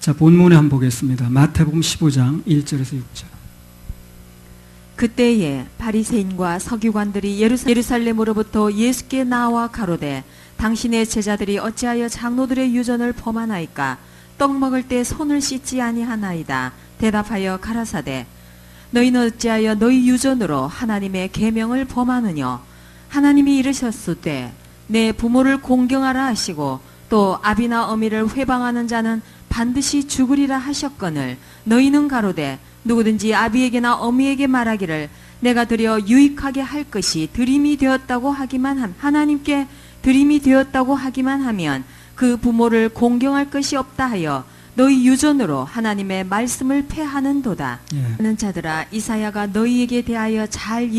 자, 본문에 한번 보겠습니다. 마태복음 15장 1절에서 6절. 그때에 바리새인과 서기관들이 예루살렘으로부터 예수께 나와 가로되 당신의 제자들이 어찌하여 장로들의 유전을 범하나이까? 떡 먹을 때 손을 씻지 아니하나이다. 대답하여 가라사대 너희는 어찌하여 너희 유전으로 하나님의 계명을 범하느냐? 하나님이 이르셨으되 내 부모를 공경하라 하시고 또 아비나 어미를 회방하는 자는 반드시 죽으리라 하셨거늘 너희는 가로되 누구든지 아비에게나 어미에게 말하기를 내가 드려 유익하게 할 것이 드림이 되었다고 하나님께 드림이 되었다고 하기만 하면 그 부모를 공경할 것이 없다 하여 너희 유전으로 하나님의 말씀을 패하는도다. 하는 자들아 이사야가 너희에게 대하여 잘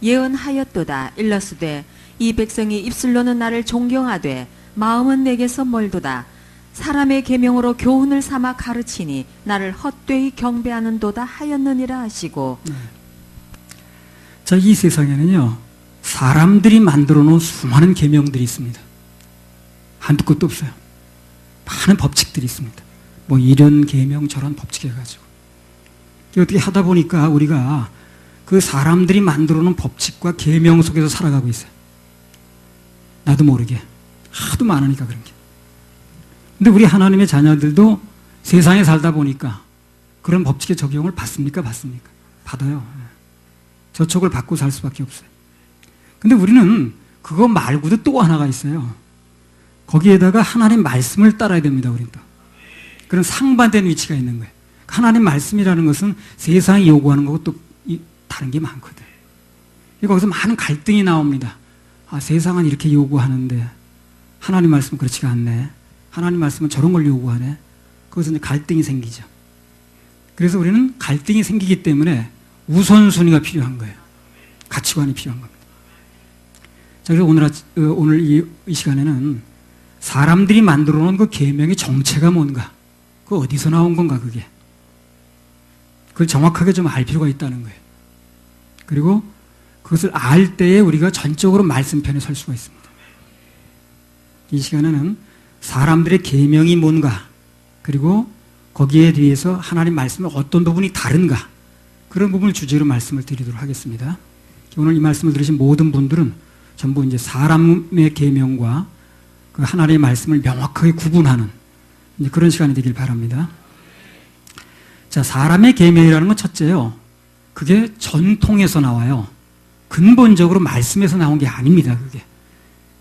예언하였도다. 일러스되 이 백성이 입술로는 나를 존경하되 마음은 내게서 멀도다. 사람의 계명으로 교훈을 삼아 가르치니 나를 헛되이 경배하는도다 하였느니라 하시고. 자, 이 세상에는요 사람들이 만들어 놓은 수많은 계명들이 있습니다. 한두 끝도 없어요. 많은 법칙들이 있습니다. 뭐 이런 계명 저런 법칙 해가지고 어떻게 하다 보니까 우리가 그 사람들이 만들어 놓은 법칙과 계명 속에서 살아가고 있어요. 나도 모르게 하도 많으니까 그런 게. 근데 우리 하나님의 자녀들도 세상에 살다 보니까 그런 법칙의 적용을 받습니까? 받아요. 저촉을 받고 살 수밖에 없어요. 근데 우리는 그거 말고도 또 하나가 있어요. 거기에다가 하나님 말씀을 따라야 됩니다. 우리는 또 그런 상반된 위치가 있는 거예요. 하나님 말씀이라는 것은 세상이 요구하는 거고 또 다른 게 많거든. 거기서 많은 갈등이 나옵니다. 아, 세상은 이렇게 요구하는데 하나님 말씀은 그렇지가 않네. 하나님 말씀은 저런 걸 요구하네. 거기서 이제 갈등이 생기죠. 그래서 우리는 갈등이 생기기 때문에 우선순위가 필요한 거예요. 가치관이 필요한 겁니다. 자, 그래서 오늘 이 시간에는 사람들이 만들어 놓은 그 계명의 정체가 뭔가, 그 어디서 나온 건가, 그걸 정확하게 좀 알 필요가 있다는 거예요. 그리고 그것을 알 때에 우리가 전적으로 말씀편에 설 수가 있습니다. 이 시간에는 사람들의 계명이 뭔가, 그리고 거기에 대해서 하나님 말씀의 어떤 부분이 다른가, 그런 부분을 주제로 말씀을 드리도록 하겠습니다. 오늘 이 말씀을 들으신 모든 분들은 전부 이제 사람의 계명과 그 하나님의 말씀을 명확하게 구분하는 이제 그런 시간이 되길 바랍니다. 자, 사람의 계명이라는 건 첫째요, 그게 전통에서 나와요. 근본적으로 말씀에서 나온 게 아닙니다. 그게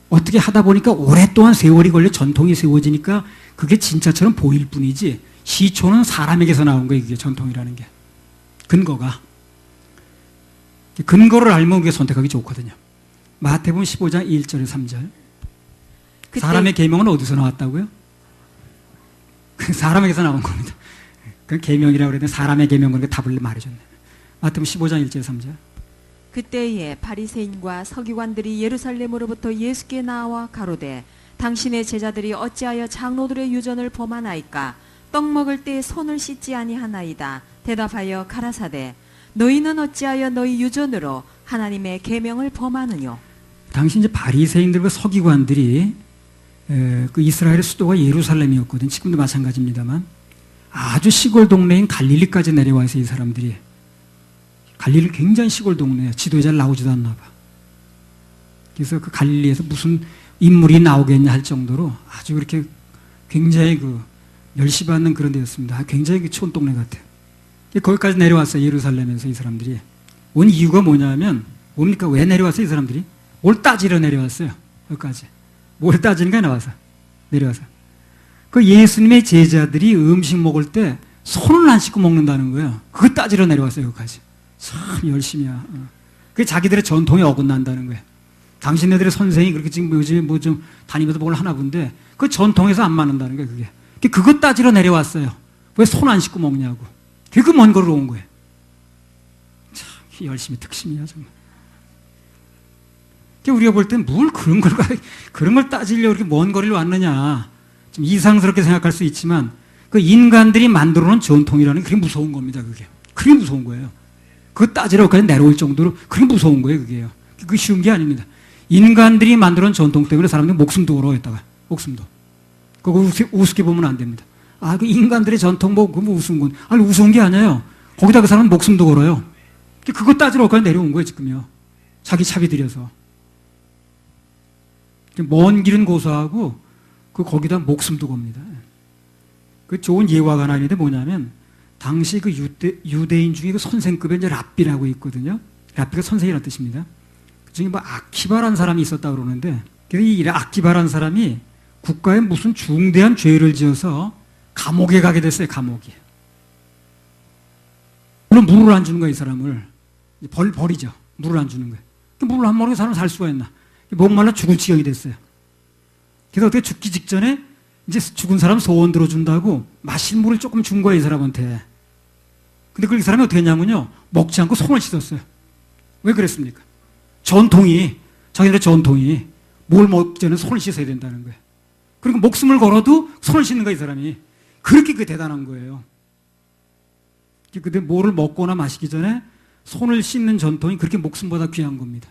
어떻게 하다 보니까 오랫동안 세월이 걸려 전통이 세워지니까 그게 진짜처럼 보일 뿐이지, 시초는 사람에게서 나온 거예요. 그게 전통이라는 게. 근거가. 근거를 알면 그게 선택하기 좋거든요. 마태복음 15장 1절에 3절. 사람의 계명은 어디서 나왔다고요? 사람에게서 나온 겁니다. 그 계명이라고 그랬는데 사람의 계명, 그러니까 답을 말해줬네. 마태복음 15장 1절에 3절. 그때에 바리새인과 서기관들이 예루살렘으로부터 예수께 나와 가로되 당신의 제자들이 어찌하여 장로들의 유전을 범하나이까? 떡 먹을 때 손을 씻지 아니하나이다. 대답하여 가라사대 너희는 어찌하여 너희 유전으로 하나님의 계명을 범하느뇨? 당시 이제 바리새인들과 서기관들이 그 이스라엘의 수도가 예루살렘이었거든요. 지금도 마찬가지입니다만 아주 시골 동네인 갈릴리까지 내려와 있어요. 이 사람들이. 갈릴리 굉장히 시골 동네예요. 지도에 잘 나오지도 않나 봐. 그래서 그 갈릴리에서 무슨 인물이 나오겠냐 할 정도로 아주 그렇게 굉장히 그 멸시받는 그런 데였습니다. 굉장히 촌 동네 같아요. 거기까지 내려왔어요. 예루살렘에서 이 사람들이. 온 이유가 뭐냐면, 뭡니까? 왜 내려왔어요? 이 사람들이? 뭘 따지러 내려왔어요. 여기까지. 뭘 따지는가 내려와서. 그 예수님의 제자들이 음식 먹을 때 손을 안 씻고 먹는다는 거예요. 그거 따지러 내려왔어요. 여기까지. 참 열심히야. 그게 자기들의 전통에 어긋난다는 거예요. 당신네들의 선생이 그렇게 지금 요즘에 뭐 좀 다니면서 뭘 하나 본데 그 전통에서 안 맞는다는 거예요. 그게. 그거 따지러 내려왔어요. 왜 손 안 씻고 먹냐고. 그게 먼 거리로 온 거예요. 참 열심히 특심이야 정말. 우리가 볼 땐 뭘 그런 걸 따지려고 이렇게 먼 거리를 왔느냐. 좀 이상스럽게 생각할 수 있지만 그 인간들이 만들어 놓은 전통이라는 게 그게 무서운 겁니다. 그게 무서운 거예요. 그거 따지러까지 내려올 정도로 그게 무서운 거예요. 그게요. 그게 쉬운 게 아닙니다. 인간들이 만들어 놓은 전통 때문에 사람들이 목숨도 걸어했다가 목숨도. 그거 우습게 보면 안 됩니다. 아, 그 인간들의 전통 뭐 우스운 건. 아니, 우스운 게 아니에요. 거기다 그 사람은 목숨도 걸어요. 그거 따지러 여기까지 내려온 거예요, 지금요. 자기 차비 들여서. 먼 길은 고사하고, 거기다 목숨도 겁니다. 그 좋은 예화가 하나 있는데 뭐냐면, 당시 그 유대인 중에 그 선생급의 이제 랍비라고 있거든요. 랍비가 선생이라는 뜻입니다. 그 중에 뭐 아키바라는 사람이 있었다 그러는데, 이 아키바라는 사람이 국가에 무슨 중대한 죄를 지어서 감옥에 가게 됐어요, 감옥에. 물론 물을 안 주는 거야, 이 사람을. 버리죠. 물을 안 주는 거야. 물을 안 먹는 사람 살 수가 있나. 목말라 죽을 지경이 됐어요. 그래서 어떻게 죽기 직전에 이제 죽은 사람 소원 들어준다고 마실 물을 조금 준 거예요, 이 사람한테. 근데 그 사람이 어떻게 했냐면요. 먹지 않고 손을 씻었어요. 왜 그랬습니까? 자기들의 전통이 뭘 먹기 전에 손을 씻어야 된다는 거예요. 그리고 목숨을 걸어도 손을 씻는 거예요, 이 사람이. 그렇게 그게 대단한 거예요. 근데 뭐를 먹거나 마시기 전에 손을 씻는 전통이 그렇게 목숨보다 귀한 겁니다.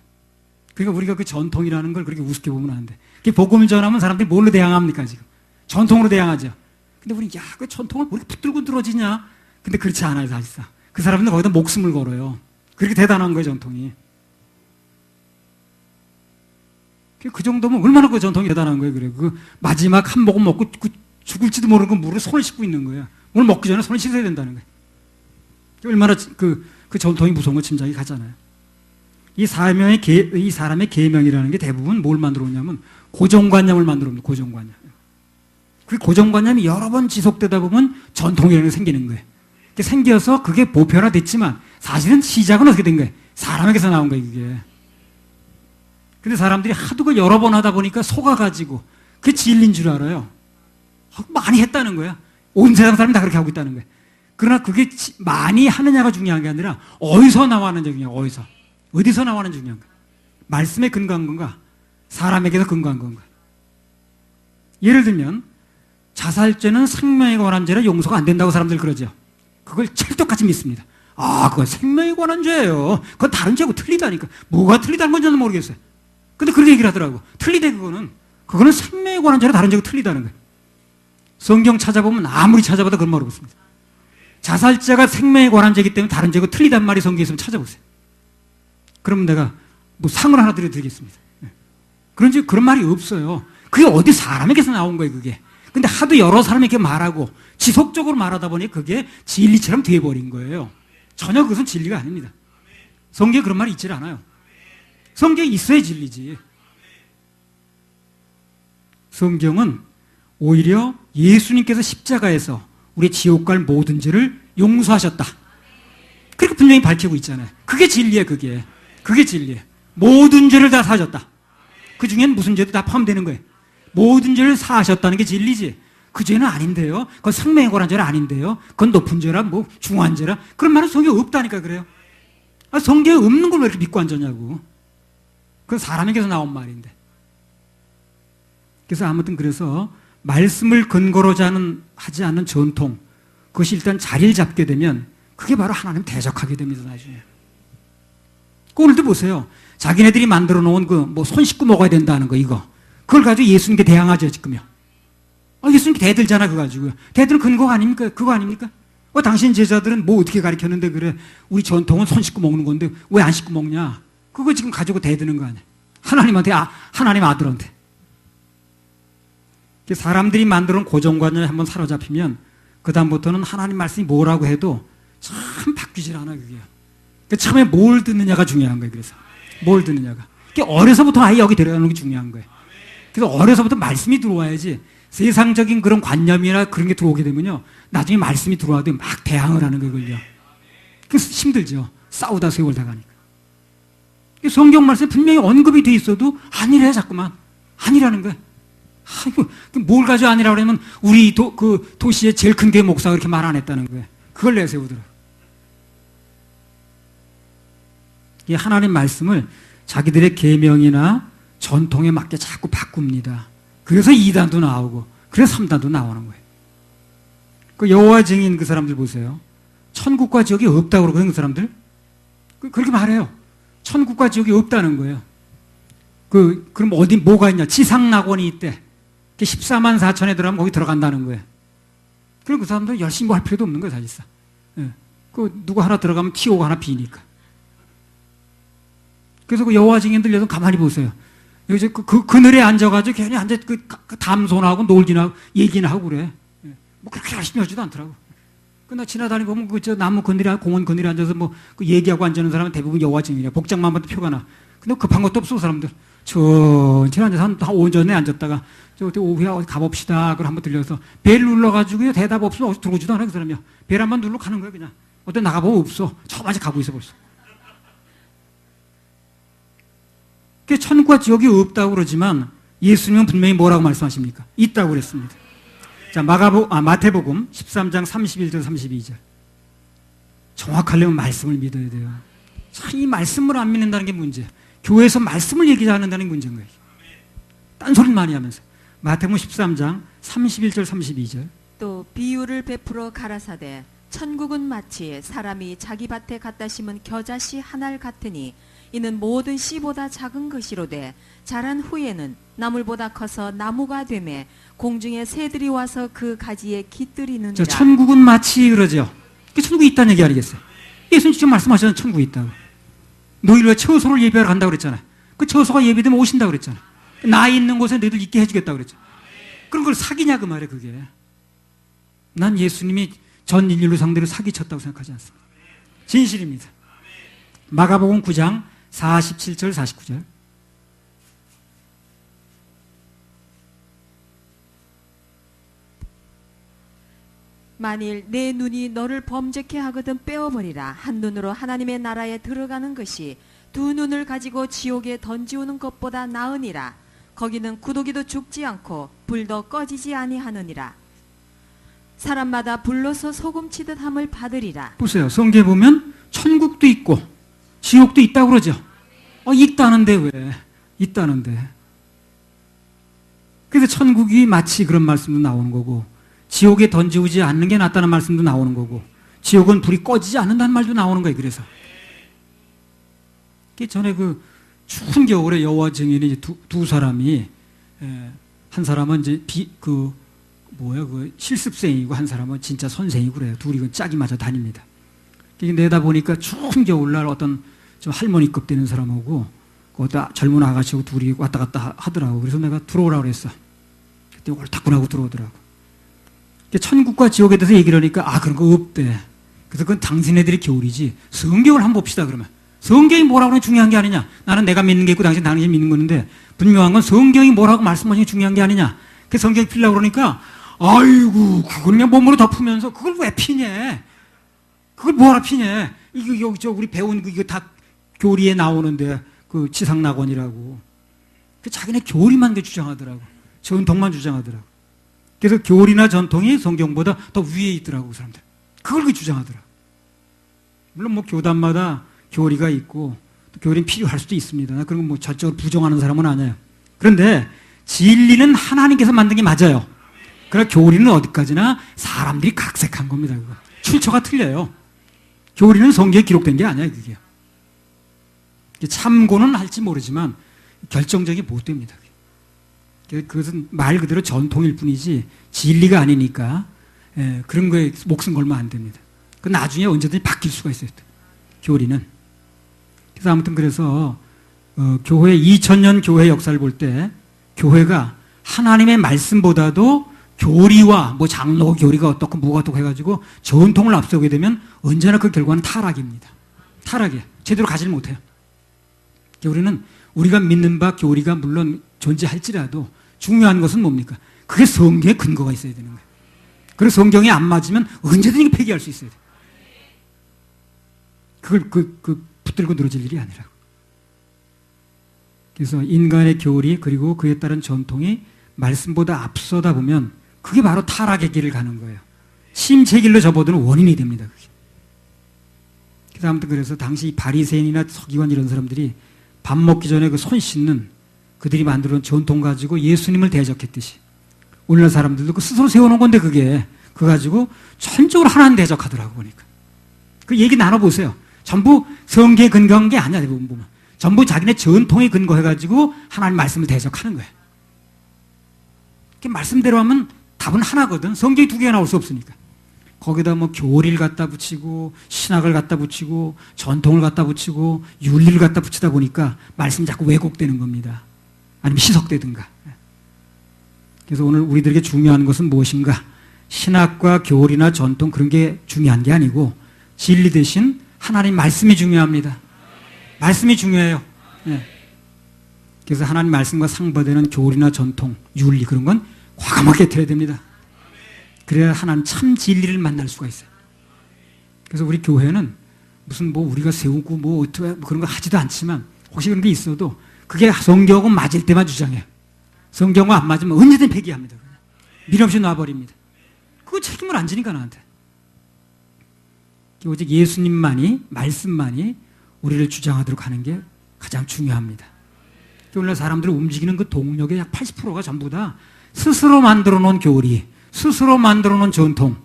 그러니까 우리가 그 전통이라는 걸 그렇게 우습게 보면 안 돼. 복음을 전하면 사람들이 뭘로 대항합니까, 지금? 전통으로 대항하죠. 근데 우리, 그 전통을 왜 이렇게 붙들고 늘어지냐? 근데 그렇지 않아요, 사실상. 그 사람들은 거기다 목숨을 걸어요. 그렇게 대단한 거예요, 전통이. 그 정도면 얼마나 그 전통이 대단한 거예요, 그래. 그 마지막 한 모금 먹고 죽을지도 모르는 그 물을 손을 씻고 있는 거예요. 오늘 먹기 전에 손을 씻어야 된다는 거예요. 얼마나 그 전통이 무서운 거 짐작이 가잖아요. 이 사람의 계명이라는 게 대부분 뭘 만들어 오냐면 고정관념을 만들어 옵니다. 고정관념. 그 고정관념이 여러 번 지속되다 보면 전통이라는 게 생기는 거예요. 생겨서 그게 보편화됐지만 사실은 시작은 어떻게 된 거예요? 사람에게서 나온 거예요, 그게. 근데 사람들이 하도 그 여러 번 하다 보니까 속아가지고 그게 진리인 줄 알아요. 많이 했다는 거야. 온 세상 사람이 다 그렇게 하고 있다는 거예요. 그러나 그게 많이 하느냐가 중요한 게 아니라 어디서 나왔는지 중요한 거예요. 어디서 나왔는지 중요한 거예요. 말씀에 근거한 건가? 사람에게서 근거한 건가? 예를 들면 자살죄는 생명에 관한 죄라 용서가 안 된다고 사람들 그러죠. 그걸 찰떡같이 믿습니다. 아, 그건 생명에 관한 죄예요. 그건 다른 죄고 틀리다니까. 뭐가 틀리다는 건지 는 모르겠어요. 근데 그렇게 얘기를 하더라고. 틀리대 그거는 생명에 관한 죄라 다른 죄고 틀리다는 거예요. 성경 찾아보면 아무리 찾아봐도 그런 말 없습니다. 자살죄가 생명에 관한 죄이기 때문에 다른 죄고 틀리단 말이 성경에 있으면 찾아보세요. 그러면 내가 뭐 상을 하나 드리겠습니다. 그런 말이 없어요. 그게 어디 사람에게서 나온 거예요, 그게. 근데 하도 여러 사람에게 말하고 지속적으로 말하다 보니 그게 진리처럼 되어버린 거예요. 전혀 그것은 진리가 아닙니다. 성경에 그런 말이 있질 않아요. 성경에 있어야 진리지. 성경은 오히려 예수님께서 십자가에서 우리의 지옥 갈 모든 죄를 용서하셨다. 그렇게 분명히 밝히고 있잖아요. 그게 진리예요, 그게. 그게 진리예요. 모든 죄를 다 사하셨다. 그 중엔 무슨 죄도 다 포함되는 거예요. 모든 죄를 사하셨다는 게 진리지. 그 죄는 아닌데요. 그건 생명에 관한 죄는 아닌데요. 그건 높은 죄라, 뭐 중한 죄라. 그런 말은 성경에 없다니까 그래요. 아, 성경에 없는 걸 왜 이렇게 믿고 앉았냐고. 그건 사람에게서 나온 말인데. 그래서 아무튼 그래서 말씀을 근거로 하지 않는 전통, 그것이 일단 자리를 잡게 되면 그게 바로 하나님 대적하게 됩니다, 나중에. 오늘도 보세요. 자기네들이 만들어 놓은 손 씻고 먹어야 된다는 거, 이거. 그걸 가지고 예수님께 대항하죠, 지금요. 예수님께 대들잖아, 그거 가지고요. 대들은 근거가 아닙니까? 그거 아닙니까? 당신 제자들은 뭐 어떻게 가르쳤는데 그래. 우리 전통은 손 씻고 먹는 건데 왜 안 씻고 먹냐? 그거 지금 가지고 대드는 거 아니야. 하나님 아들한테. 사람들이 만들어 놓은 고정관념에 한번 사로잡히면 그다음부터는 하나님 말씀이 뭐라고 해도 참 바뀌질 않아, 그게. 처음에 뭘 듣느냐가 중요한 거예요, 그래서. 뭘 듣느냐가. 어려서부터 아예 여기 들어가는 게 중요한 거예요. 그래서 어려서부터 말씀이 들어와야지 세상적인 그런 관념이나 그런 게 들어오게 되면요. 나중에 말씀이 들어와도 막 대항을 하는 거예요. 그래서 힘들죠. 싸우다 세월 다 가니까. 성경 말씀에 분명히 언급이 돼 있어도 아니래, 자꾸만. 아니라는 거예요. 뭘 가지고 아니라고 그러면 우리 도시의 제일 큰 교회 목사가 그렇게 말 안 했다는 거예요. 그걸 내세우더라. 이 하나님 말씀을 자기들의 계명이나 전통에 맞게 자꾸 바꿉니다. 그래서 2단도 나오고 그래서 3단도 나오는 거예요. 그 여호와 증인 그 사람들 보세요. 천국과 지옥이 없다고 그러거든요, 그 사람들. 그렇게 말해요. 천국과 지옥이 없다는 거예요. 그럼 뭐가 있냐? 지상낙원이 있대. 14만 4천에 들어가면 거기 들어간다는 거예요. 그럼 그 사람들은 열심히 뭐 할 필요도 없는 거예요, 사실상. 예. 그 누구 하나 들어가면 튀고 하나 비니까. 그래서 그 여호와 증인들 여러분 가만히 보세요. 여기 그늘에 앉아가지고 괜히 앉아 그 담소나 하고 놀기나 하고 얘기나 하고 그래. 예. 뭐 그렇게 열심히 하지도 않더라고. 그 나 지나다니고 보면 그 저 나무 그늘에 공원 그늘에 앉아서 뭐 그 얘기하고 앉는 사람은 대부분 여호와 증인이야. 복장만 봐도 표가 나. 근데 급한 것도 없어, 그 사람들. 천천히 앉아서 한 오전에 앉았다가 저 오후에 어디 가봅시다. 그걸 한번 들려서 벨 눌러가지고요. 대답 없으면 어디 들어오지도 않아, 그 사람이요. 벨 한번 눌러 가는 거야, 그냥. 어디 나가보면 없어. 처음 아직 가고 있어, 벌써. 그 천국과 지옥이 없다고 그러지만 예수님은 분명히 뭐라고 말씀하십니까? 있다고 그랬습니다. 자, 마태복음 13장 31절 32절. 정확하려면 말씀을 믿어야 돼요. 참 이 말씀을 안 믿는다는 게 문제예요. 교회에서 말씀을 얘기하지 않는다는 게 문제인 거예요. 딴소리는 많이 하면서. 마태복음 13장 31절 32절. 또 비유를 베풀어 가라사대 천국은 마치 사람이 자기 밭에 갖다 심은 겨자씨 한 알 같으니 이는 모든 씨보다 작은 것이로되 자란 후에는 나물보다 커서 나무가 되매 공중의 새들이 와서 그 가지에 깃들이느니라. 천국은 마치 그러죠. 천국이 있다는 얘기 아니겠어요? 예수님 직접 말씀하셨잖아요. 천국이 있다고. 너희를 왜 처소를 예배하러 간다고 그랬잖아요. 그 처소가 예배되면 오신다고 그랬잖아요. 나 있는 곳에 너희들 있게 해주겠다고 그랬잖아요. 그럼 그걸 사기냐 그 말이에요, 그게. 난 예수님이 전 인류를 상대로 사기쳤다고 생각하지 않습니다. 진실입니다. 마가복음 9장 47절 49절. 만일 내 눈이 너를 범죄케 하거든 빼어버리라. 한 눈으로 하나님의 나라에 들어가는 것이 두 눈을 가지고 지옥에 던지우는 것보다 나으니라. 거기는 구더기도 죽지 않고 불도 꺼지지 아니하느니라. 사람마다 불러서 소금치듯 함을 받으리라. 보세요. 성경에 보면 천국도 있고 지옥도 있다고 그러죠. 있다는데 왜? 있다는데. 그래서 천국이 마치 그런 말씀도 나오는 거고 지옥에 던지우지 않는 게 낫다는 말씀도 나오는 거고 지옥은 불이 꺼지지 않는다는 말도 나오는 거예요. 그래서 전에 그 추운 겨울에 여호와 증인이 두 사람이 한 사람은 이제 그 실습생이고 한 사람은 진짜 선생이고 그래요. 둘이 짝이 맞아 다닙니다. 내다 보니까 추운 겨울날 어떤 좀 할머니급 되는 사람하고 어떤 젊은 아가씨하고 둘이 왔다 갔다 하더라고. 그래서 내가 들어오라고 그랬어. 그때 옳다구나고 들어오더라고. 천국과 지옥에 대해서 얘기를 하니까 그런 거 없대. 그래서 그건 당신네들이 겨울이지. 성경을 한번 봅시다 그러면. 성경이 뭐라고 하는 게 중요한 게 아니냐. 나는 내가 믿는 게 있고 당신이 믿는 건데 분명한 건 성경이 뭐라고 말씀하시는 게 중요한 게 아니냐. 그 성경이 필라고 그러니까 아이고 그걸 그냥 몸으로 덮으면서 그걸 왜 피냐. 그걸 뭐하러 피냐. 이거 여기 우리 배운 이거 다 교리에 나오는데 그 지상낙원이라고. 그 자기네 교리만 주장하더라고. 전통만 주장하더라고. 그래서 교리나 전통이 성경보다 더 위에 있더라고, 그 사람들. 그걸 주장하더라고. 물론 뭐 교단마다 교리가 있고 또 교리는 필요할 수도 있습니다. 그런 건 뭐 전적으로 부정하는 사람은 아니에요. 그런데 진리는 하나님께서 만든 게 맞아요. 그러나 교리는 어디까지나 사람들이 각색한 겁니다. 그거. 출처가 틀려요. 교리는 성경에 기록된 게 아니에요, 그게. 참고는 할지 모르지만 결정적이 못 됩니다. 그것은 말 그대로 전통일 뿐이지 진리가 아니니까 그런 거에 목숨 걸면 안 됩니다. 그 나중에 언제든지 바뀔 수가 있어요. 교리는. 그래서 아무튼 그래서 교회 2000년 교회 역사를 볼 때 교회가 하나님의 말씀보다도 교리와 뭐 장로 교리가 어떻고 뭐가 어떻고 해가지고 전통을 앞서게 되면 언제나 그 결과는 타락입니다. 타락이에요. 제대로 가지를 못해요. 우리는 우리가 믿는 바 교리가 물론 존재할지라도 중요한 것은 뭡니까? 그게 성경에 근거가 있어야 되는 거예요. 그래서 성경에 안 맞으면 언제든지 폐기할 수 있어야 돼요. 그걸 붙들고 늘어질 일이 아니라고. 그래서 인간의 교리 그리고 그에 따른 전통이 말씀보다 앞서다 보면 그게 바로 타락의 길을 가는 거예요. 심체길로 접어드는 원인이 됩니다. 그게. 그래서 아무튼 그래서 당시 바리새인이나 서기관 이런 사람들이 밥 먹기 전에 그 손 씻는 그들이 만들어놓은 전통 가지고 예수님을 대적했듯이 오늘날 사람들도 그 스스로 세워놓은 건데 그게 그거 가지고 전적으로 하나님 대적하더라고 보니까. 그 얘기 나눠보세요. 전부 성경에 근거한 게 아니야 대부분 보면. 전부 자기네 전통에 근거해가지고 하나님 말씀을 대적하는 거예요. 그 말씀대로 하면 답은 하나거든. 성경이 두 개가 나올 수 없으니까. 거기다 뭐 교리를 갖다 붙이고 신학을 갖다 붙이고 전통을 갖다 붙이고 윤리를 갖다 붙이다 보니까 말씀이 자꾸 왜곡되는 겁니다. 아니면 희석되든가. 그래서 오늘 우리들에게 중요한 것은 무엇인가? 신학과 교리나 전통 그런 게 중요한 게 아니고 진리 대신 하나님 말씀이 중요합니다. 말씀이 중요해요. 네. 그래서 하나님 말씀과 상반되는 교리나 전통, 윤리 그런 건 과감하게 들어야 됩니다. 그래야 하나님 참 진리를 만날 수가 있어요. 그래서 우리 교회는 무슨 뭐 우리가 세우고 뭐 어떻게 뭐 그런 거 하지도 않지만 혹시 그런 게 있어도 그게 성경하고 맞을 때만 주장해요. 성경과 안 맞으면 언제든 폐기합니다. 미련 없이 놔버립니다. 그거 책임을 안 지니까 나한테. 오직 예수님만이 말씀만이 우리를 주장하도록 하는 게 가장 중요합니다. 오늘날 사람들을 움직이는 그 동력의 약 80%가 전부 다 스스로 만들어 놓은 교리, 스스로 만들어 놓은 전통,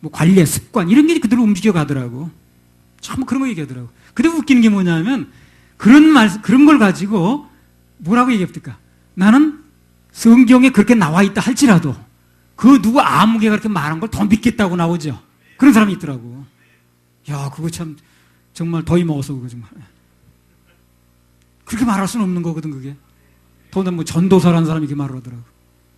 뭐 관례, 습관 이런 게 그대로 움직여 가더라고. 참 그런 거 얘기하더라고. 근데 웃기는 게 뭐냐면 그런 걸 가지고 뭐라고 얘기합니까? 나는 성경에 그렇게 나와 있다 할지라도 그 누구 아무개가 그렇게 말한 걸 더 믿겠다고 나오죠. 그런 사람이 있더라고. 야, 그거 참 정말 더위 먹어서 그거 정말. 그렇게 말할 수는 없는 거거든 그게. 더군다나 뭐 전도사라는 사람이 이렇게 말을 하더라고.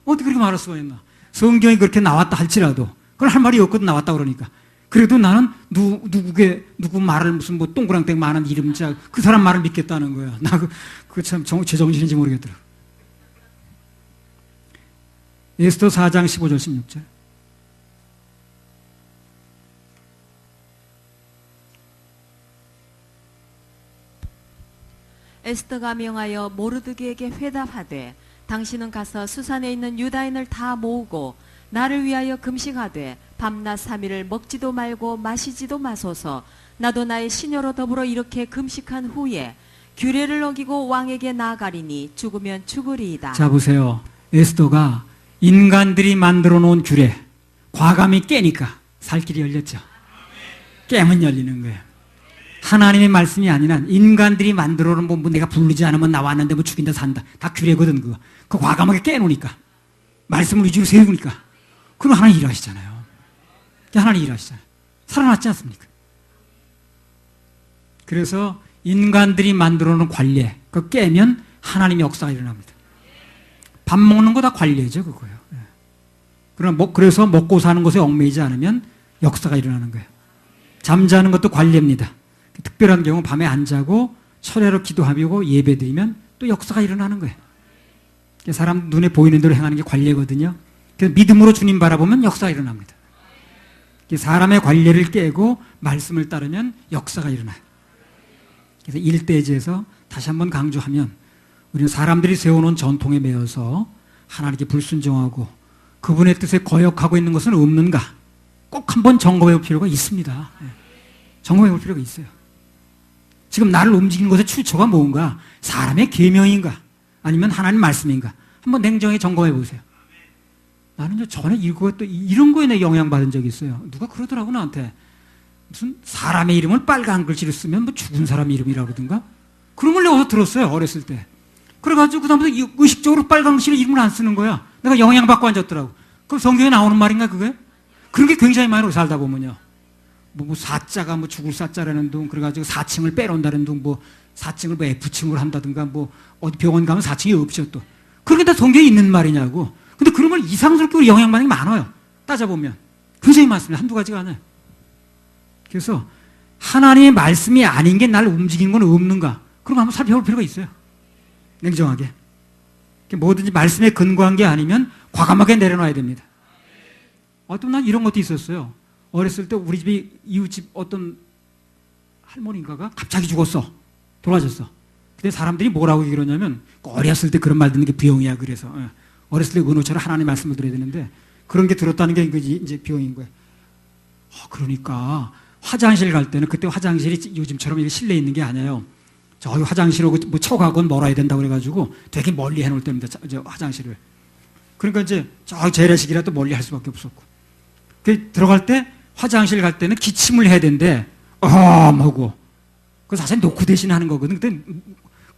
어떻게 그렇게 말할 수가 있나? 성경이 그렇게 나왔다 할지라도 그걸 할 말이 없거든 나왔다 그러니까. 그래도 나는 누구 말을 무슨 뭐 동그랑땡 많은 이름자 그 사람 말을 믿겠다는 거야. 나 그거 참 제정신인지 모르겠더라고. 에스더 4장 15절 16절. 에스더가 명하여 모르드게에게 회답하되 당신은 가서 수산에 있는 유다인을 다 모으고 나를 위하여 금식하되 밤낮 3일을 먹지도 말고 마시지도 마소서. 나도 나의 시녀로 더불어 이렇게 금식한 후에 규례를 어기고 왕에게 나아가리니 죽으면 죽으리이다. 자 보세요. 에스더가 인간들이 만들어 놓은 규례 과감히 깨니까 살 길이 열렸죠. 깨면 열리는 거예요. 하나님의 말씀이 아니라 인간들이 만들어 놓은 뭐 내가 부르지 않으면 나왔는데 뭐 죽인다 산다 다 규례거든 그거. 그거 과감하게 깨놓으니까 말씀을 위주로 세우니까 그럼 하나님 일하시잖아요. 하나님 일하시잖아요. 살아났지 않습니까? 그래서 인간들이 만들어 놓은 관례 그거 깨면 하나님의 역사가 일어납니다. 밥 먹는 거 다 관례죠 그거예요. 그래서 먹고 사는 것에 얽매이지 않으면 역사가 일어나는 거예요. 잠자는 것도 관례입니다. 특별한 경우 밤에 안 자고 철야로 기도하고 예배드리면 또 역사가 일어나는 거예요. 사람 눈에 보이는 대로 행하는 게 관례거든요. 그래서 믿음으로 주님 바라보면 역사가 일어납니다. 사람의 관례를 깨고 말씀을 따르면 역사가 일어나요. 그래서 일대지에서 다시 한번 강조하면 우리는 사람들이 세워놓은 전통에 매여서 하나님께 불순종하고 그분의 뜻에 거역하고 있는 것은 없는가 꼭 한번 점검해 볼 필요가 있습니다. 점검해 볼 필요가 있어요. 지금 나를 움직이는 것의 출처가 뭔가? 사람의 계명인가? 아니면 하나님 말씀인가? 한번 냉정히 점검해 보세요. 나는 전에 이런 거에 내 영향받은 적이 있어요. 누가 그러더라고 나한테. 무슨 사람의 이름을 빨간 글씨로 쓰면 뭐 죽은 사람 이름이라 그러든가? 그런 걸 내가 어디서 들었어요 어렸을 때. 그래가지고 그다음부터 의식적으로 빨간 글씨로 이름을 안 쓰는 거야. 내가 영향받고 앉았더라고. 그럼 성경에 나오는 말인가 그게? 그런 게 굉장히 많이 우리 살다 보면요. 뭐 사자가 뭐 죽을 사자라는 둥 그래가지고 4층을 빼놓는다는 둥 뭐 4층을 뭐 F층으로 한다든가 뭐 어디 병원 가면 4층이 없죠 또. 그런 게 다 성경에 있는 말이냐고. 근데 그런 걸 이상스럽게 우리 영향받는 게 많아요. 따져보면. 굉장히 많습니다. 한두 가지가 아니에요. 그래서 하나님의 말씀이 아닌 게 나를 움직이는 건 없는가? 그런 거 한번 살펴볼 필요가 있어요. 냉정하게. 뭐든지 말씀에 근거한 게 아니면 과감하게 내려놔야 됩니다. 난 이런 것도 있었어요. 어렸을 때 우리 집에 이웃집 어떤 할머니인가가 갑자기 죽었어. 돌아가셨어. 근데 사람들이 뭐라고 그러냐면 어렸을 때 그런 말 듣는 게 비용이야 그래서 어렸을 때 은호처럼 하나님의 말씀을 들어야 되는데 그런 게 들었다는 게 이제 비용인 거예요. 그러니까 화장실 갈 때는 그때 화장실이 요즘처럼 이렇게 실내에 있는 게 아니에요. 저기 화장실하고 뭐 쳐가건 멀어야 된다고 그래가지고 되게 멀리 해놓을 때입니다. 화장실을. 그러니까 이제 저 재래식이라도 멀리 할 수밖에 없었고. 들어갈 때 화장실 갈 때는 기침을 해야 되는데 하고 그 사실 놓고 대신 하는 거거든. 근데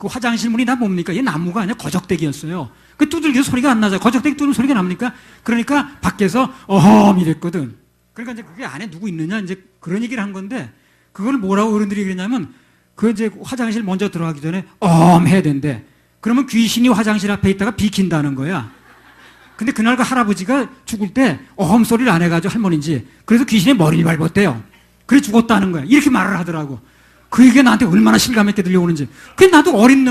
그 화장실 문이 다 뭡니까? 이 나무가 아니라 거적대기였어요. 그 두들겨 소리가 안 나죠. 거적대기 두드는 소리가 납니까? 그러니까 밖에서 어험 이랬거든. 그러니까 이제 그게 안에 누구 있느냐 이제 그런 얘기를 한 건데 그걸 뭐라고 어른들이 그랬냐면 그 이제 화장실 먼저 들어가기 전에 어험 해야 된대. 그러면 귀신이 화장실 앞에 있다가 비킨다는 거야. 근데 그날 그 할아버지가 죽을 때 어험 소리를 안 해가지고 할머니인지 그래서 귀신의 머리를 밟았대요. 그래 죽었다는 거야. 이렇게 말을 하더라고. 그 얘기가 나한테 얼마나 실감 있게 들려오는지. 그 나도 어린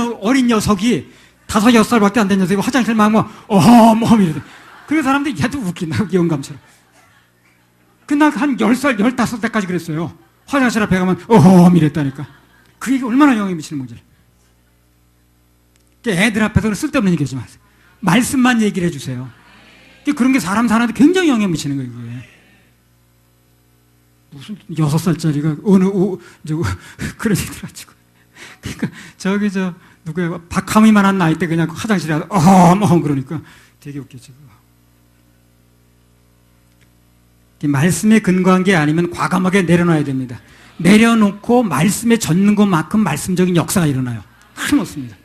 녀석이 5, 6살밖에 안 된 녀석이 화장실 막 어험 이러대. 그래서 사람들이 얘도 웃긴다. 영감처럼. 그날 한 10살, 15살까지 그랬어요. 화장실 앞에 가면 어험 이랬다니까. 그 얘기 얼마나 영향이 미치는 문제를. 애들 앞에서 쓸데없는 얘기 하지 마세요. 말씀만 얘기를 해주세요. 그런 게 사람 사는데 굉장히 영향 미치는 거예요. 이게. 무슨 6살짜리가 이제 그런 얘기들 가지고. 그러니까 누구야 박하미만한 나이 때 그냥 화장실에 어험 그러니까 되게 웃기지. 말씀에 근거한 게 아니면 과감하게 내려놔야 됩니다. 내려놓고 말씀에 젖는 것만큼 말씀적인 역사가 일어나요. 한없습니다.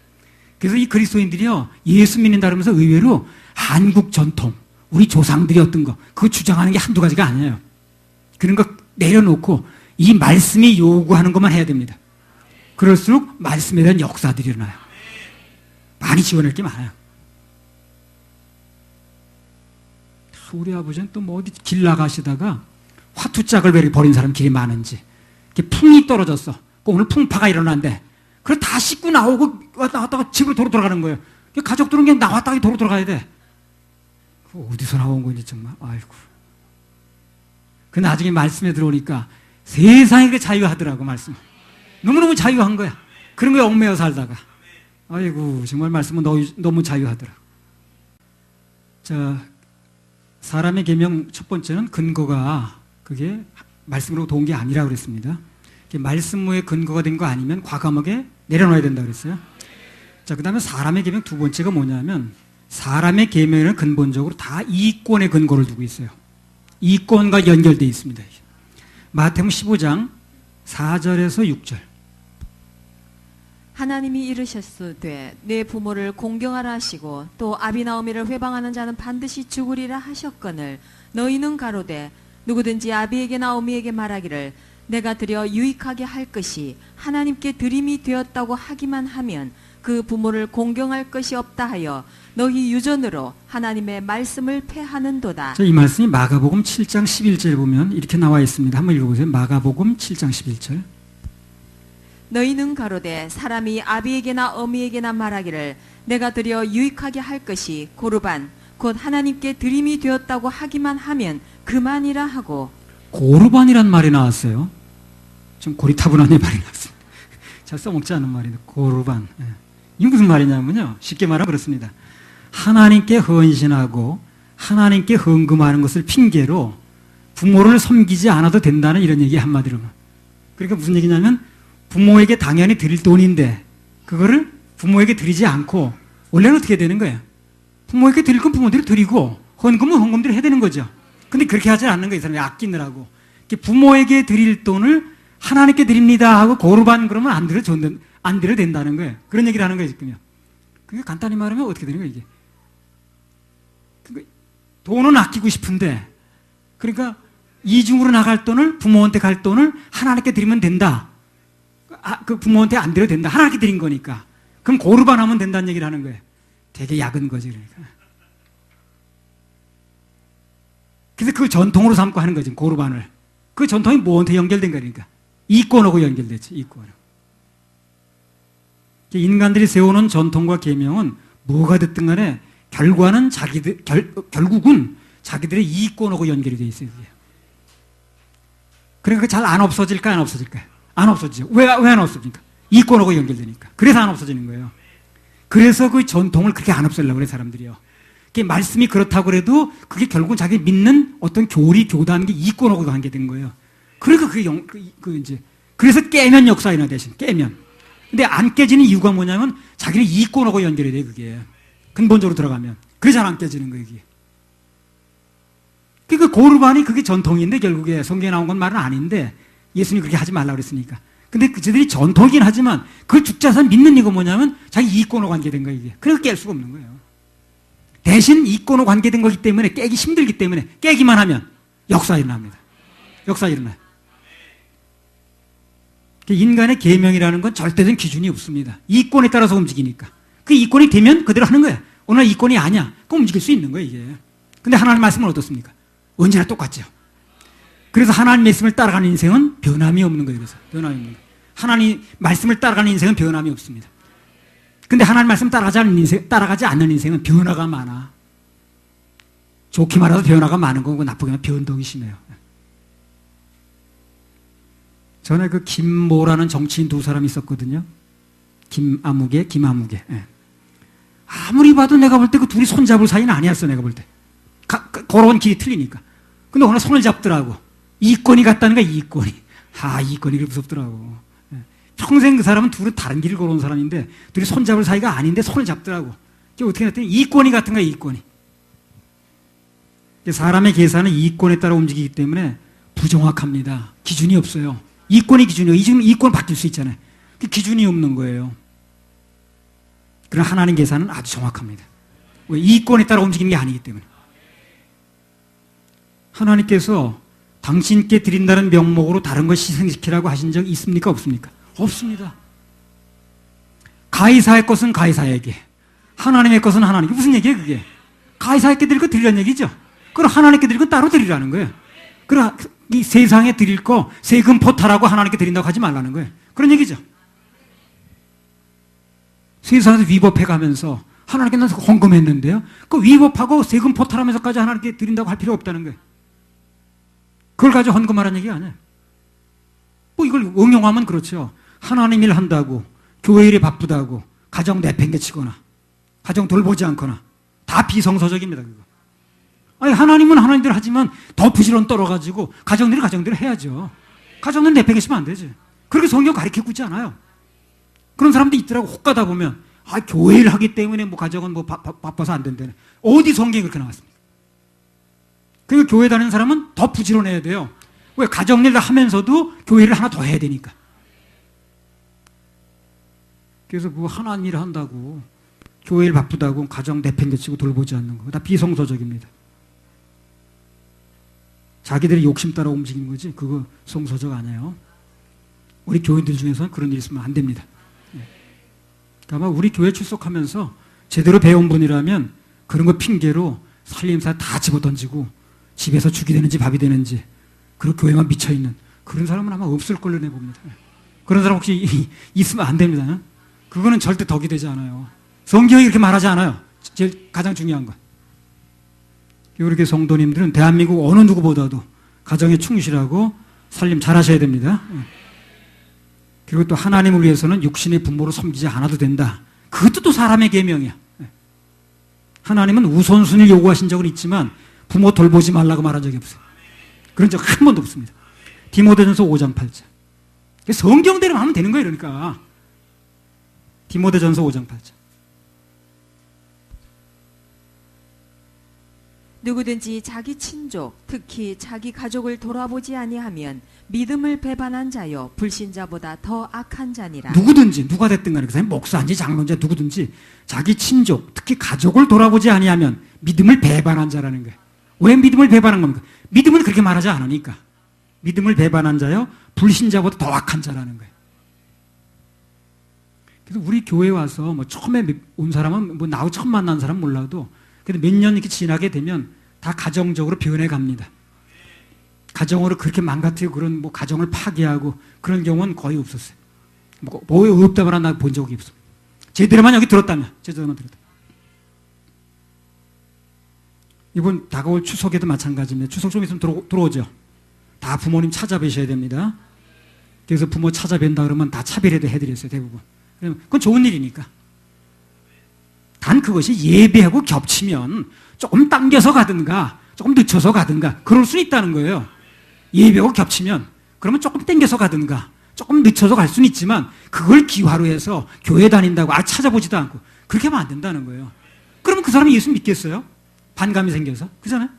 그래서 이 그리스도인들이요 예수 믿는다 그러면서 의외로 한국 전통 우리 조상들이 어떤 거 그거 주장하는 게 한두 가지가 아니에요. 그런 거 내려놓고 이 말씀이 요구하는 것만 해야 됩니다. 그럴수록 말씀에 대한 역사들이 일어나요. 많이 지원할 게 많아요. 우리 아버지는 또 뭐 어디 길 나가시다가 화투짝을 왜 버린 사람 길이 많은지 풍이 떨어졌어. 오늘 풍파가 일어난대. 그래 다 씻고 나오고 왔다가 집으로 도로 들어가는 거예요. 가족들은 그냥 나왔다가 도로 들어가야 돼. 어디서 나온 건지 정말 아이고. 그 나중에 말씀에 들어오니까 세상에 그렇게 자유하더라고 말씀. 너무너무 자유한 거야. 그런 거에 얽매여 살다가 아이고 정말 말씀은 너무 자유하더라. 자 사람의 계명 첫 번째는 근거가 그게 말씀으로 도운 게 아니라고 그랬습니다. 말씀의 근거가 된 거 아니면 과감하게 내려놔야 된다 그랬어요. 자, 그 다음에 사람의 계명 두 번째가 뭐냐면 사람의 계명에는 근본적으로 다 이권의 근거를 두고 있어요. 이권과 연결되어 있습니다. 마태복음 15장 4절에서 6절. 하나님이 이르셨으되 내 부모를 공경하라 하시고 또 아비나 어미를 회방하는 자는 반드시 죽으리라 하셨거늘 너희는 가로되 누구든지 아비에게나 어미에게 말하기를 내가 드려 유익하게 할 것이 하나님께 드림이 되었다고 하기만 하면 그 부모를 공경할 것이 없다 하여 너희 유전으로 하나님의 말씀을 패하는도다. 자, 이 말씀이 마가복음 7장 11절에 보면 이렇게 나와 있습니다. 한번 읽어보세요. 마가복음 7장 11절. 너희는 가로되 사람이 아비에게나 어미에게나 말하기를 내가 드려 유익하게 할 것이 고르반 곧 하나님께 드림이 되었다고 하기만 하면 그만이라 하고. 고르반이란 말이 나왔어요. 좀 고리타분한 말이 나왔습니다. 잘 써먹지 않은 말인데 고르반. 이게 무슨 말이냐면요. 쉽게 말하면 그렇습니다. 하나님께 헌신하고 하나님께 헌금하는 것을 핑계로 부모를 섬기지 않아도 된다는 이런 얘기 한마디로. 그러니까 무슨 얘기냐면 부모에게 당연히 드릴 돈인데 그거를 부모에게 드리지 않고 원래는 어떻게 되는 거예요? 부모에게 드릴 건 부모들이 드리고 헌금은 헌금들이 해야 되는 거죠. 근데 그렇게 하지 않는 거예요. 이 사람이 아끼느라고. 부모에게 드릴 돈을 하나님께 드립니다 하고 고르반 그러면 안 드려도 된다는 거예요. 그런 얘기를 하는 거예요. 지금요. 그게 간단히 말하면 어떻게 되는 거예요? 이게. 돈은 아끼고 싶은데 그러니까 이중으로 나갈 돈을 부모한테 갈 돈을 하나님께 드리면 된다. 그 부모한테 안 드려도 된다. 하나님께 드린 거니까. 그럼 고르반 하면 된다는 얘기를 하는 거예요. 되게 약은 거지 그러니까. 그래서 그 전통으로 삼고 하는 거지 고르반을. 그 전통이 뭐한테 연결된 거니까. 이권하고 연결됐지 이권. 인간들이 세우는 전통과 계명은 뭐가 됐든 간에 결과는 결국은 자기들의 이권하고 연결이 돼 있어요. 그러니까 잘 안 없어질까 안 없어질까요? 안 없어지죠. 왜 안 없어집니까? 이권하고 연결되니까. 그래서 안 없어지는 거예요. 그래서 그 전통을 그렇게 안 없애려고 그래 사람들이요. 그게 말씀이 그렇다고 그래도 그게 결국은 자기 믿는 어떤 교단 게 이권하고 관계된 거예요. 그러니까 그게 이제 그래서 깨면 역사가 일어나 대신 깨면. 근데 안 깨지는 이유가 뭐냐면 자기는 이권하고 연결이 돼 그게 근본적으로 들어가면 그래서 잘 안 깨지는 거예요 이게. 그러니까 고르반이 그게 전통인데 결국에 성경에 나온 건 말은 아닌데 예수님이 그렇게 하지 말라고 그랬으니까 근데 그들이 전통이긴 하지만 그걸 죽지 않아서 믿는 이유가 뭐냐면 자기 이익권으로 관계된 거예요, 이게. 그래서 깰 수가 없는 거예요. 대신 이익권으로 관계된 거기 때문에 깨기 힘들기 때문에 깨기만 하면 역사 일어납니다. 역사 일어나요. 인간의 계명이라는 건 절대적인 기준이 없습니다. 이익권에 따라서 움직이니까. 그 이익권이 되면 그대로 하는 거예요. 오늘 이익권이 아니야. 그럼 움직일 수 있는 거예요, 이게. 근데 하나님 말씀은 어떻습니까? 언제나 똑같죠. 그래서 하나님 말씀을 따라가는 인생은 변함이 없는 거예요. 그래서 변함이 없는 거예요. 하나님 말씀을 따라가는 인생은 변함이 없습니다. 근데 하나님 말씀 따라가지 않는 인생은 변화가 많아. 좋게 말해서 변화가 많은 거고 나쁘게 말하면 변덕이 심해요. 전에 그 김모라는 정치인 두 사람이 있었거든요. 김아무개. 예. 아무리 봐도 내가 볼 때 그 둘이 손잡을 사이는 아니었어, 내가 볼 때. 걸어온 길이 틀리니까. 근데 오늘 손을 잡더라고. 이권이 같다는 거야, 이권이. 이권이 그렇게 무섭더라고. 예. 평생 그 사람은 둘은 다른 길을 걸어온 사람인데 둘이 손잡을 사이가 아닌데 손을 잡더라고. 어떻게 했더니 이권이 같은 거야, 이권이. 사람의 계산은 이권에 따라 움직이기 때문에 부정확합니다. 기준이 없어요. 이권이 기준이에요. 이권 바뀔 수 있잖아요. 그 기준이 없는 거예요. 그러나 하나님 계산은 아주 정확합니다. 왜? 이권에 따라 움직이는 게 아니기 때문에. 하나님께서 당신께 드린다는 명목으로 다른 걸 희생시키라고 하신 적 있습니까? 없습니까? 없습니다. 가이사의 것은 가이사에게, 하나님의 것은 하나님께. 무슨 얘기예요, 그게? 가이사에게 드릴 거 드리라는 얘기죠. 그럼 하나님께 드릴 건 따로 드리라는 거예요. 그럼 이 세상에 드릴 거 세금 포탈하고 하나님께 드린다고 하지 말라는 거예요. 그런 얘기죠. 세상에서 위법해 가면서 하나님께 나서 헌금했는데요. 그 위법하고 세금 포탈하면서까지 하나님께 드린다고 할 필요 없다는 거예요. 그걸 가지고 헌금하라는 얘기 아니에요. 뭐 이걸 응용하면 그렇죠. 하나님 일 한다고, 교회 일이 바쁘다고, 가정 내팽개치거나, 가정 돌보지 않거나, 다 비성서적입니다, 그거. 아니, 하나님은 하나님대로 하지만 더 부지런 떨어가지고 가정들이 가정대로 해야죠. 가정들 내팽개치면 안 되지. 그렇게 성경 가르치고 있지 않아요. 그런 사람도 있더라고. 혹 가다 보면 교회를 하기 때문에 뭐 가정은 뭐 바빠서 안 된다네. 어디 성경에 그렇게 나왔습니까? 그러니까 교회 다니는 사람은 더 부지런해야 돼요. 왜? 가정일 하면서도 교회를 하나 더 해야 되니까. 그래서 그 하나님 일 한다고 교회 일 바쁘다고 가정 내팽개치고 돌보지 않는 거 다 비성서적입니다. 자기들이 욕심 따라 움직이는 거지 그거 성서적 아니에요. 우리 교인들 중에서는 그런 일 있으면 안 됩니다. 아마 우리 교회 출석하면서 제대로 배운 분이라면 그런 거 핑계로 살림사 다 집어던지고 집에서 죽이 되는지 밥이 되는지 그리고 교회만 미쳐있는 그런 사람은 아마 없을 걸로 내봅니다. 그런 사람 혹시 있으면 안 됩니다. 그거는 절대 덕이 되지 않아요. 성경이 이렇게 말하지 않아요. 제일 가장 중요한 건. 우리 성도님들은 대한민국 어느 누구보다도 가정에 충실하고 살림 잘 하셔야 됩니다. 그리고 또 하나님을 위해서는 육신의 부모로 섬기지 않아도 된다. 그것도 또 사람의 계명이야. 하나님은 우선순위를 요구하신 적은 있지만 부모 돌보지 말라고 말한 적이 없어요. 그런 적 한 번도 없습니다. 디모데전서 5장 8절. 성경대로 하면 되는 거예요. 그러니까 디모데전서 5장 8절. 누구든지 자기 친족, 특히 자기 가족을 돌아보지 아니하면 믿음을 배반한 자요 불신자보다 더 악한 자니라. 누구든지 누가 됐든 간에 그 사람이 목사인지 장로인지 누구든지 자기 친족, 특히 가족을 돌아보지 아니하면 믿음을 배반한 자라는 거예요. 왜 믿음을 배반한 겁니까? 믿음은 그렇게 말하지 않으니까. 믿음을 배반한 자요 불신자보다 더 악한 자라는 거예요. 그래서 우리 교회 와서 뭐 처음에 온 사람은 뭐 나하고 처음 만난 사람 몰라도 근데 몇 년 이렇게 지나게 되면 다 가정적으로 변해 갑니다. 가정으로 그렇게 망가뜨리고 그런 뭐 가정을 파괴하고 그런 경우는 거의 없었어요. 뭐 없다 말한 나 본 적이 없습니다. 제대로만 여기 들었다면, 제대로만 들었다. 이번 다가올 추석에도 마찬가지입니다. 추석 좀 있으면 들어오죠. 다 부모님 찾아뵈셔야 됩니다. 그래서 부모 찾아뵌다 그러면 다 차별해도 해드렸어요, 대부분. 그건 좋은 일이니까. 단 그것이 예배하고 겹치면 조금 당겨서 가든가 조금 늦춰서 가든가 그럴 수 있다는 거예요. 예배하고 겹치면 그러면 조금 당겨서 가든가 조금 늦춰서 갈 수는 있지만 그걸 기화로 해서 교회 다닌다고 찾아보지도 않고 그렇게 하면 안 된다는 거예요. 그러면 그 사람이 예수 믿겠어요? 반감이 생겨서. 그잖아요?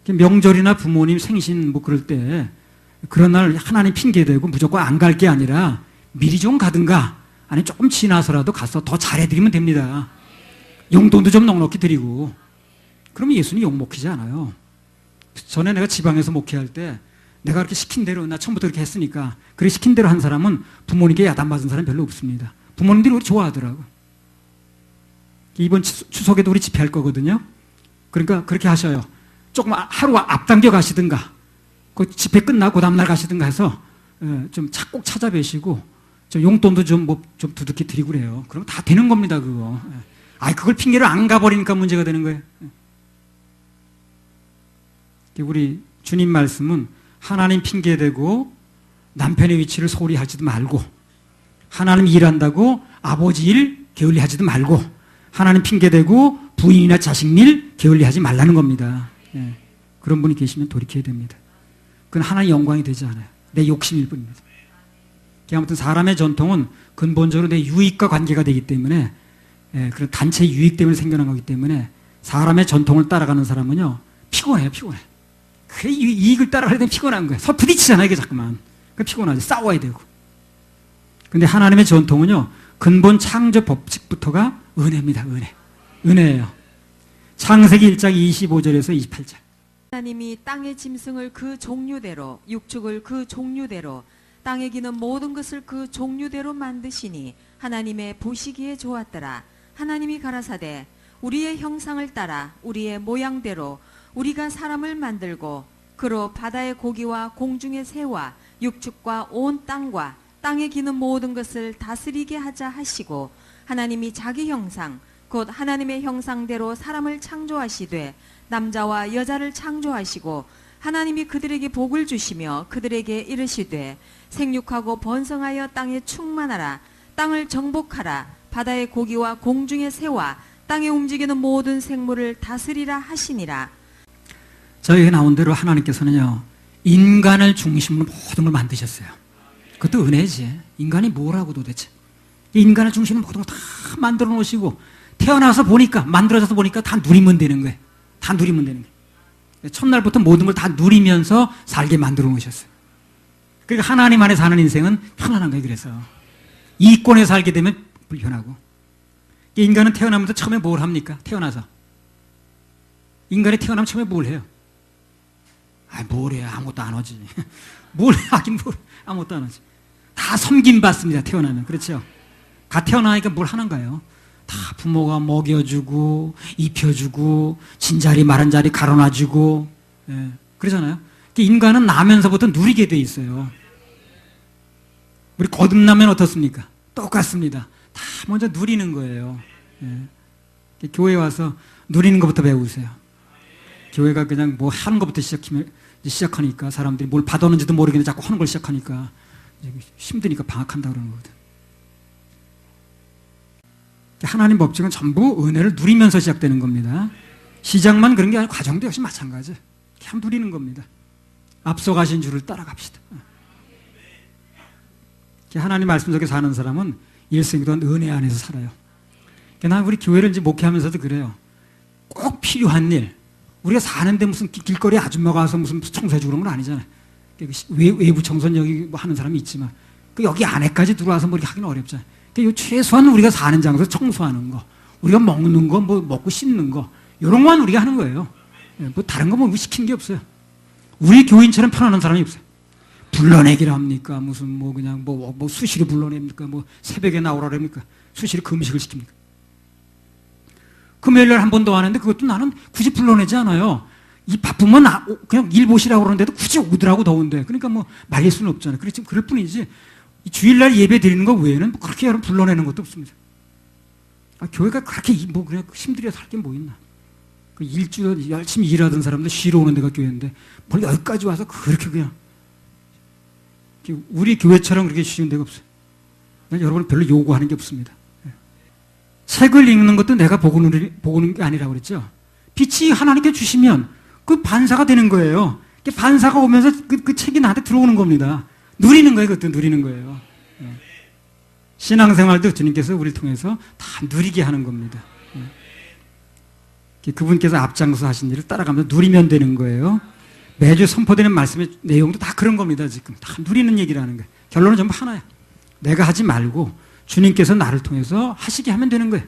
명절이나 부모님 생신 뭐 그럴 때 그런 날 하나님 핑계대고 무조건 안 갈 게 아니라 미리 좀 가든가 아니 조금 지나서라도 가서 더 잘해드리면 됩니다. 용돈도 좀 넉넉히 드리고. 그러면 예수님 욕먹히지 않아요. 전에 내가 지방에서 목회할 때 내가 그렇게 시킨 대로 나 처음부터 그렇게 했으니까 그렇게 시킨 대로 한 사람은 부모님께 야단맞은 사람 별로 없습니다. 부모님들이 우리 좋아하더라고. 이번 추석에도 우리 집회할 거거든요. 그러니까 그렇게 하셔요. 조금 하루 앞당겨 가시든가 그 집회 끝나고 다음날 가시든가 해서 좀 꼭 찾아뵈시고 좀 용돈도 좀 두둑히 드리고 그래요. 그러면 다 되는 겁니다, 그거. 그걸 핑계로 안 가버리니까 문제가 되는 거예요. 우리 주님 말씀은 하나님 핑계대고 남편의 위치를 소홀히 하지도 말고 하나님 일한다고 아버지 일 게을리 하지도 말고 하나님 핑계대고 부인이나 자식 일 게을리 하지 말라는 겁니다. 그런 분이 계시면 돌이켜야 됩니다. 그건 하나님 영광이 되지 않아요. 내 욕심일 뿐입니다. 아무튼 사람의 전통은 근본적으로 내 유익과 관계가 되기 때문에 그런 단체 유익 때문에 생겨난 거기 때문에 사람의 전통을 따라가는 사람은요 피곤해요. 그 이익을 따라가야 되면 피곤한 거예요. 서로 부딪히잖아요, 이게 자꾸만. 그 피곤하지. 싸워야 되고. 근데 하나님의 전통은요, 근본 창조 법칙부터가 은혜입니다, 은혜예요. 창세기 1장 25절에서 28절. 하나님이 땅의 짐승을 그 종류대로, 육축을 그 종류대로, 땅에 기는 모든 것을 그 종류대로 만드시니 하나님의 보시기에 좋았더라. 하나님이 가라사대 우리의 형상을 따라 우리의 모양대로 우리가 사람을 만들고 그로 바다의 고기와 공중의 새와 육축과 온 땅과 땅에 기는 모든 것을 다스리게 하자 하시고 하나님이 자기 형상 곧 하나님의 형상대로 사람을 창조하시되 남자와 여자를 창조하시고 하나님이 그들에게 복을 주시며 그들에게 이르시되 생육하고 번성하여 땅에 충만하라 땅을 정복하라 바다의 고기와 공중의 새와 땅에 움직이는 모든 생물을 다스리라 하시니라. 저희가 나온 대로 하나님께서는요 인간을 중심으로 모든 걸 만드셨어요. 그것도 은혜지. 인간이 뭐라고 도대체. 인간을 중심으로 모든 걸 다 만들어 놓으시고 태어나서 보니까 만들어져서 보니까 다 누리면 되는 거예요. 다 누리면 되는 거예요. 첫날부터 모든 걸 다 누리면서 살게 만들어 놓으셨어요. 그러니까 하나님 안에 사는 인생은 편안한 거예요. 그래서 이권에 살게 되면 불편하고 인간은 태어나면서 처음에 뭘 합니까? 태어나서 인간이 태어나면 처음에 뭘 해요? 뭘 해? 아무것도 안 하지. 뭘 하긴 뭘 아무것도 안 하지. 다 섬김받습니다. 태어나면. 그렇죠? 가 태어나니까 뭘 하는가요? 다 부모가 먹여주고 입혀주고 진자리 마른 자리 가려놔주고 그러잖아요. 인간은 나면서부터 누리게 돼 있어요. 우리 거듭나면 어떻습니까? 똑같습니다. 다 먼저 누리는 거예요. 교회 와서 누리는 것부터 배우세요. 교회가 그냥 뭐 하는 것부터 시작하니까 사람들이 뭘 받았는지도 모르겠는데 자꾸 하는 걸 시작하니까 힘드니까 방학한다 그러는 거거든. 하나님 법칙은 전부 은혜를 누리면서 시작되는 겁니다. 시작만 그런 게 아니고 과정도 역시 마찬가지. 그냥 누리는 겁니다. 앞서가신 줄을 따라갑시다. 하나님 말씀 속에 사는 사람은 일생 동안 은혜 안에서 살아요. 난 우리 교회를 이제 목회하면서도 그래요. 꼭 필요한 일, 우리가 사는데 무슨 길거리 아줌마가 와서 무슨 청소해주고 그런 건 아니잖아요. 외부 청소는 여기 뭐 하는 사람이 있지만 여기 안에까지 들어와서 뭐 이렇게 하기는 어렵잖아요. 최소한 우리가 사는 장소 청소하는 거, 우리가 먹는 거, 뭐 먹고 씻는 거, 이런 것만 우리가 하는 거예요. 뭐 다른 거 뭐 시키는 게 없어요. 우리 교인처럼 편안한 사람이 없어요. 불러내기를 합니까? 무슨 뭐 그냥 뭐 수시로 불러냅니까? 뭐 새벽에 나오라 그럽니까? 수시로 금식을 시킵니까? 금요일날 한 번 더 하는데 그것도 나는 굳이 불러내지 않아요. 이 바쁘면 그냥 일 보시라고 그러는데도 굳이 오더라고 더운데. 그러니까 뭐 말릴 수는 없잖아요. 그렇지 그럴 뿐이지. 이 주일날 예배 드리는 거 외에는 뭐 그렇게 여러분 불러내는 것도 없습니다. 교회가 그렇게 뭐 그냥 힘들여 살 게 뭐 있나? 그 일주일 열심히 일하던 사람들 쉬러 오는 데가 교회인데 뭘 여기까지 와서 그렇게 그냥 우리 교회처럼 그렇게 쉬운 데가 없어요. 여러분 별로 요구하는 게 없습니다. 책을 읽는 것도 내가 보는 게 아니라고 그랬죠. 빛이 하나님께 주시면 그 반사가 되는 거예요. 반사가 오면서 그 책이 나한테 들어오는 겁니다. 누리는 거예요. 그것도 누리는 거예요. 신앙생활도 주님께서 우리를 통해서 다 누리게 하는 겁니다. 그분께서 앞장서 하신 일을 따라가면서 누리면 되는 거예요. 매주 선포되는 말씀의 내용도 다 그런 겁니다. 지금 다 누리는 얘기라는 거예요. 결론은 전부 하나야. 내가 하지 말고 주님께서 나를 통해서 하시게 하면 되는 거예요.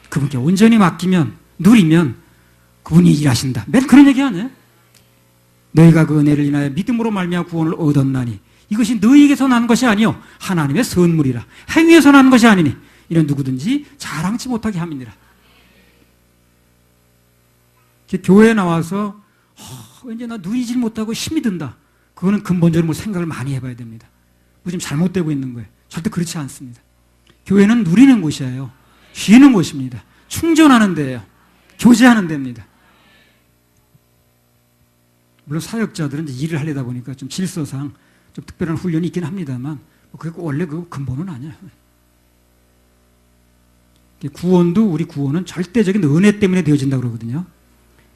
그분께 온전히 맡기면, 누리면 그분이 일하신다. 맨 그런 얘기 아니에요? 너희가 그 은혜를 인하여 믿음으로 말미암아 구원을 얻었나니 이것이 너희에게서 난 것이 아니요 하나님의 선물이라. 행위에서 난 것이 아니니 이는 누구든지 자랑치 못하게 함이니라. 교회에 나와서 왠지 나 누리질 못하고 힘이 든다. 그거는 근본적으로 생각을 많이 해봐야 됩니다. 뭐 지금 잘못되고 있는 거예요. 절대 그렇지 않습니다. 교회는 누리는 곳이에요. 쉬는 곳입니다. 충전하는 데예요. 교제하는 데입니다. 물론 사역자들은 이제 일을 하려다 보니까 좀 질서상 좀 특별한 훈련이 있긴 합니다만 그게 원래 그 근본은 아니에요. 구원도 우리 구원은 절대적인 은혜 때문에 되어진다고 그러거든요.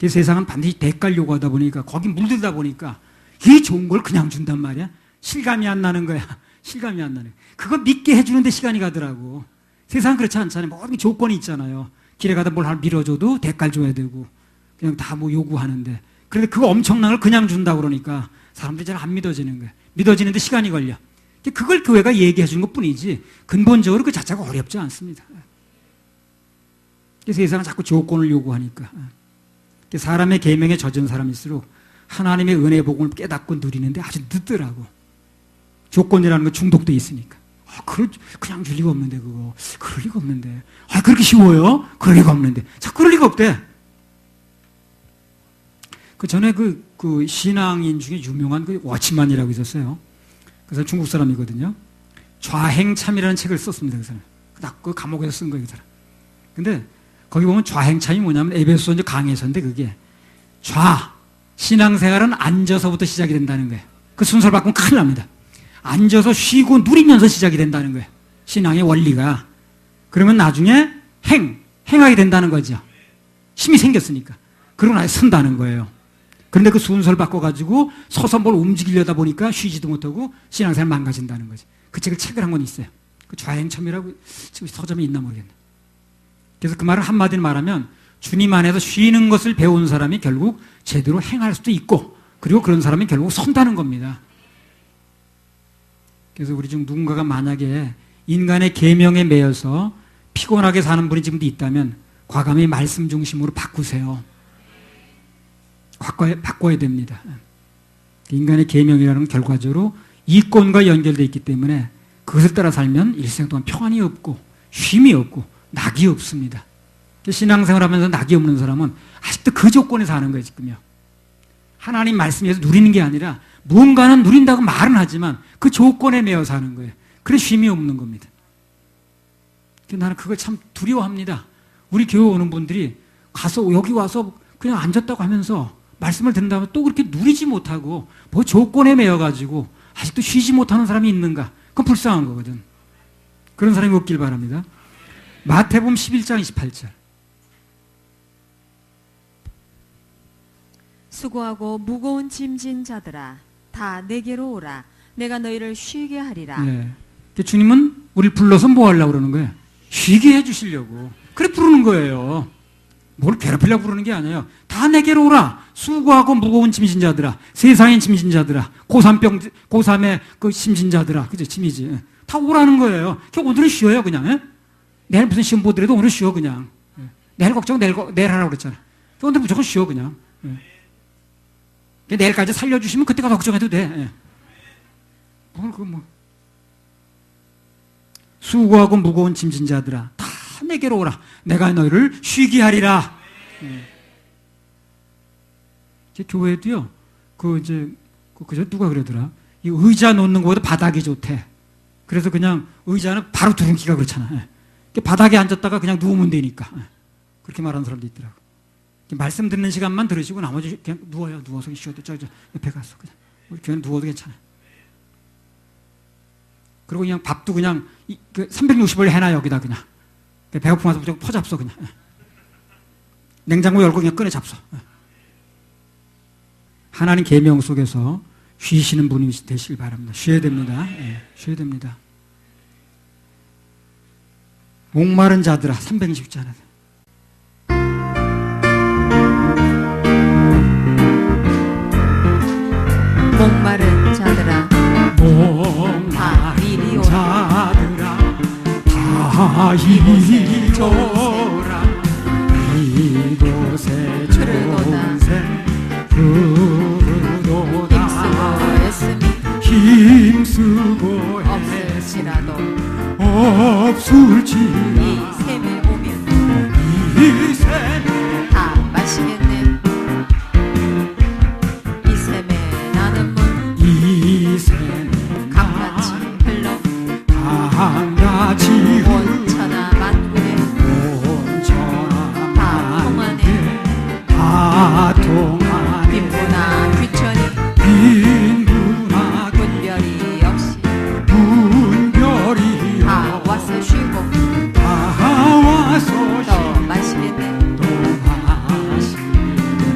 세상은 반드시 대가를 요구하다 보니까 거기 물들다 보니까 이 좋은 걸 그냥 준단 말이야. 실감이 안 나는 거야. 실감이 안 나네. 그거 믿게 해주는데 시간이 가더라고. 세상은 그렇지 않잖아요. 모든 조건이 있잖아요. 길에 가다 뭘 하나 밀어줘도 대가를 줘야 되고 그냥 다 뭐 요구하는데 그런데 그거 엄청난 걸 그냥 준다고 그러니까 사람들이 잘 안 믿어지는 거야. 믿어지는데 시간이 걸려. 그걸 교회가 얘기해 주는 것 뿐이지 근본적으로 그 자체가 어렵지 않습니다. 세상은 자꾸 조건을 요구하니까 사람의 계명에 젖은 사람일수록 하나님의 은혜 복음을 깨닫고 누리는데 아주 늦더라고. 조건이라는 건 중독돼 있으니까. 그냥 줄 리가 없는데 그거. 그럴 리가 없는데. 그렇게 쉬워요? 그럴 리가 없는데. 자꾸 그럴 리가 없대. 그 전에 그 신앙인 중에 유명한 그 워치만이라고 있었어요. 그 사람 중국 사람이거든요. 좌행참이라는 책을 썼습니다. 그 사람. 그 감옥에서 쓴 거예요. 그 사람. 근데 거기 보면 좌행참이 뭐냐면 에베소 이제 강해서인데 그게 신앙생활은 앉아서부터 시작이 된다는 거예요. 그 순서를 바꾸면 큰일 납니다. 앉아서 쉬고 누리면서 시작이 된다는 거예요. 신앙의 원리가. 그러면 나중에 행하게 된다는 거죠. 힘이 생겼으니까. 그러고 나서 쓴다는 거예요. 그런데 그 순서를 바꿔가지고 서서 뭘 움직이려다 보니까 쉬지도 못하고 신앙생활 망가진다는 거죠. 그 책을 한 권 있어요. 그 좌행참이라고 지금 서점에 있나 모르겠네. 그래서 그 말을 한마디로 말하면 주님 안에서 쉬는 것을 배운 사람이 결국 제대로 행할 수도 있고 그리고 그런 사람이 결국 선다는 겁니다. 그래서 우리 중 누군가가 만약에 인간의 계명에 매여서 피곤하게 사는 분이 지금도 있다면 과감히 말씀 중심으로 바꾸세요. 바꿔야 됩니다. 인간의 계명이라는 건 결과적으로 이권과 연결되어 있기 때문에 그것을 따라 살면 일생 동안 평안이 없고 쉼이 없고 낙이 없습니다. 신앙생활 하면서 낙이 없는 사람은 아직도 그 조건에 사는 거예요, 지금요. 하나님 말씀에서 누리는 게 아니라 무언가는 누린다고 말은 하지만 그 조건에 매여 사는 거예요. 그래서 쉼이 없는 겁니다. 나는 그걸 참 두려워합니다. 우리 교회 오는 분들이 여기 와서 그냥 앉았다고 하면서 말씀을 듣는다면 또 그렇게 누리지 못하고 뭐 조건에 매여가지고 아직도 쉬지 못하는 사람이 있는가? 그건 불쌍한 거거든. 그런 사람이 없길 바랍니다. 마태복음 11장 28절. 수고하고 무거운 짐진 자들아 다 내게로 오라. 내가 너희를 쉬게 하리라. 네. 주님은 우리를 불러서 뭐 하려고 그러는 거예요? 쉬게 해주시려고. 그래 부르는 거예요. 뭘 괴롭히려고 부르는 게 아니에요. 다 내게로 오라. 수고하고 무거운 짐진 자들아. 세상의 짐진 자들아. 고3의 그 짐진 자들아. 그죠? 짐이지. 다 오라는 거예요. 오늘은 쉬어요, 그냥. 예? 내일 무슨 시험 보더라도 오늘 쉬어, 그냥. 예. 내일 걱정 내일 하라고 그랬잖아. 오늘 무조건 쉬어, 그냥. 예. 내일까지 살려주시면 그때 가서 걱정해도 돼. 예. 수고하고 무거운 짐진 자들아. 다 내게로 오라. 내가 너희를 쉬게 하리라. 교회도요, 그저 누가 그러더라. 이 의자 놓는 것보다 바닥이 좋대. 그래서 그냥 의자는 바로 두른기가 그렇잖아. 바닥에 앉았다가 그냥 누우면 되니까. 그렇게 말하는 사람도 있더라고. 말씀 듣는 시간만 들으시고 나머지 그냥 누워요. 누워서 쉬어도 저 옆에 가서 그냥. 우리 교회는 누워도 괜찮아. 그리고 그냥 밥도 그냥 360을 해놔 여기다 그냥. 배고프면 무조건 퍼잡숴 그냥. 냉장고 열고 그냥 꺼내 잡숴. 하나님 계명 속에서 쉬시는 분이 되시길 바랍니다. 쉬어야 됩니다. 쉬어야 됩니다. 목마른 자들아 320절. 이곳에 조라 이곳에 좋은새 부르도다 힘쓰고 없을지라도 없을지 이 샘에 오면 이 샘에 다 마시겠네. 이 샘에 나는 물 이 샘에 강같이 흘러 강같이 온천하 만군에 온천하 다 통하네. 다 통하네 빈부나 귀천이 빈부나 분별이 없이 분별이 다 와서 쉬고 다 와서 더 마시겠네. 또 마시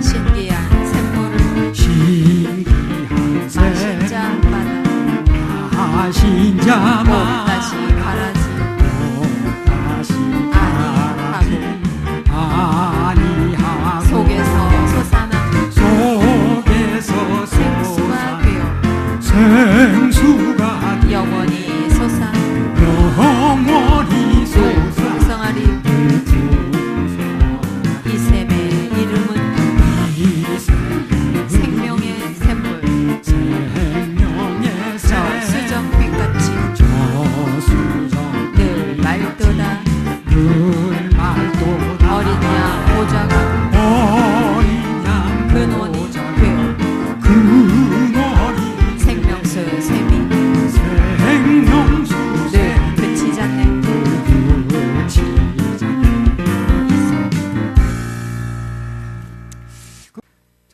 신기한 샘물을 신기한 마신 자 받아 마신 못 자만 다시 바라지 다시 아니하고 속에서 솟아나 속에서 생수가 되어 생수가 영원히 솟아 영원히 솟아 풍성하리. 이 샘의 이름은 이 샘 생명의 샘물. 생명의 저 샘 수정빛같이 저수정 늘 맑도다. 늘 말도다 어린 양 보좌가 어린 양 근원이 보좌 되어 근원이 생명수 샘이 생명수 늘 그치지 않네.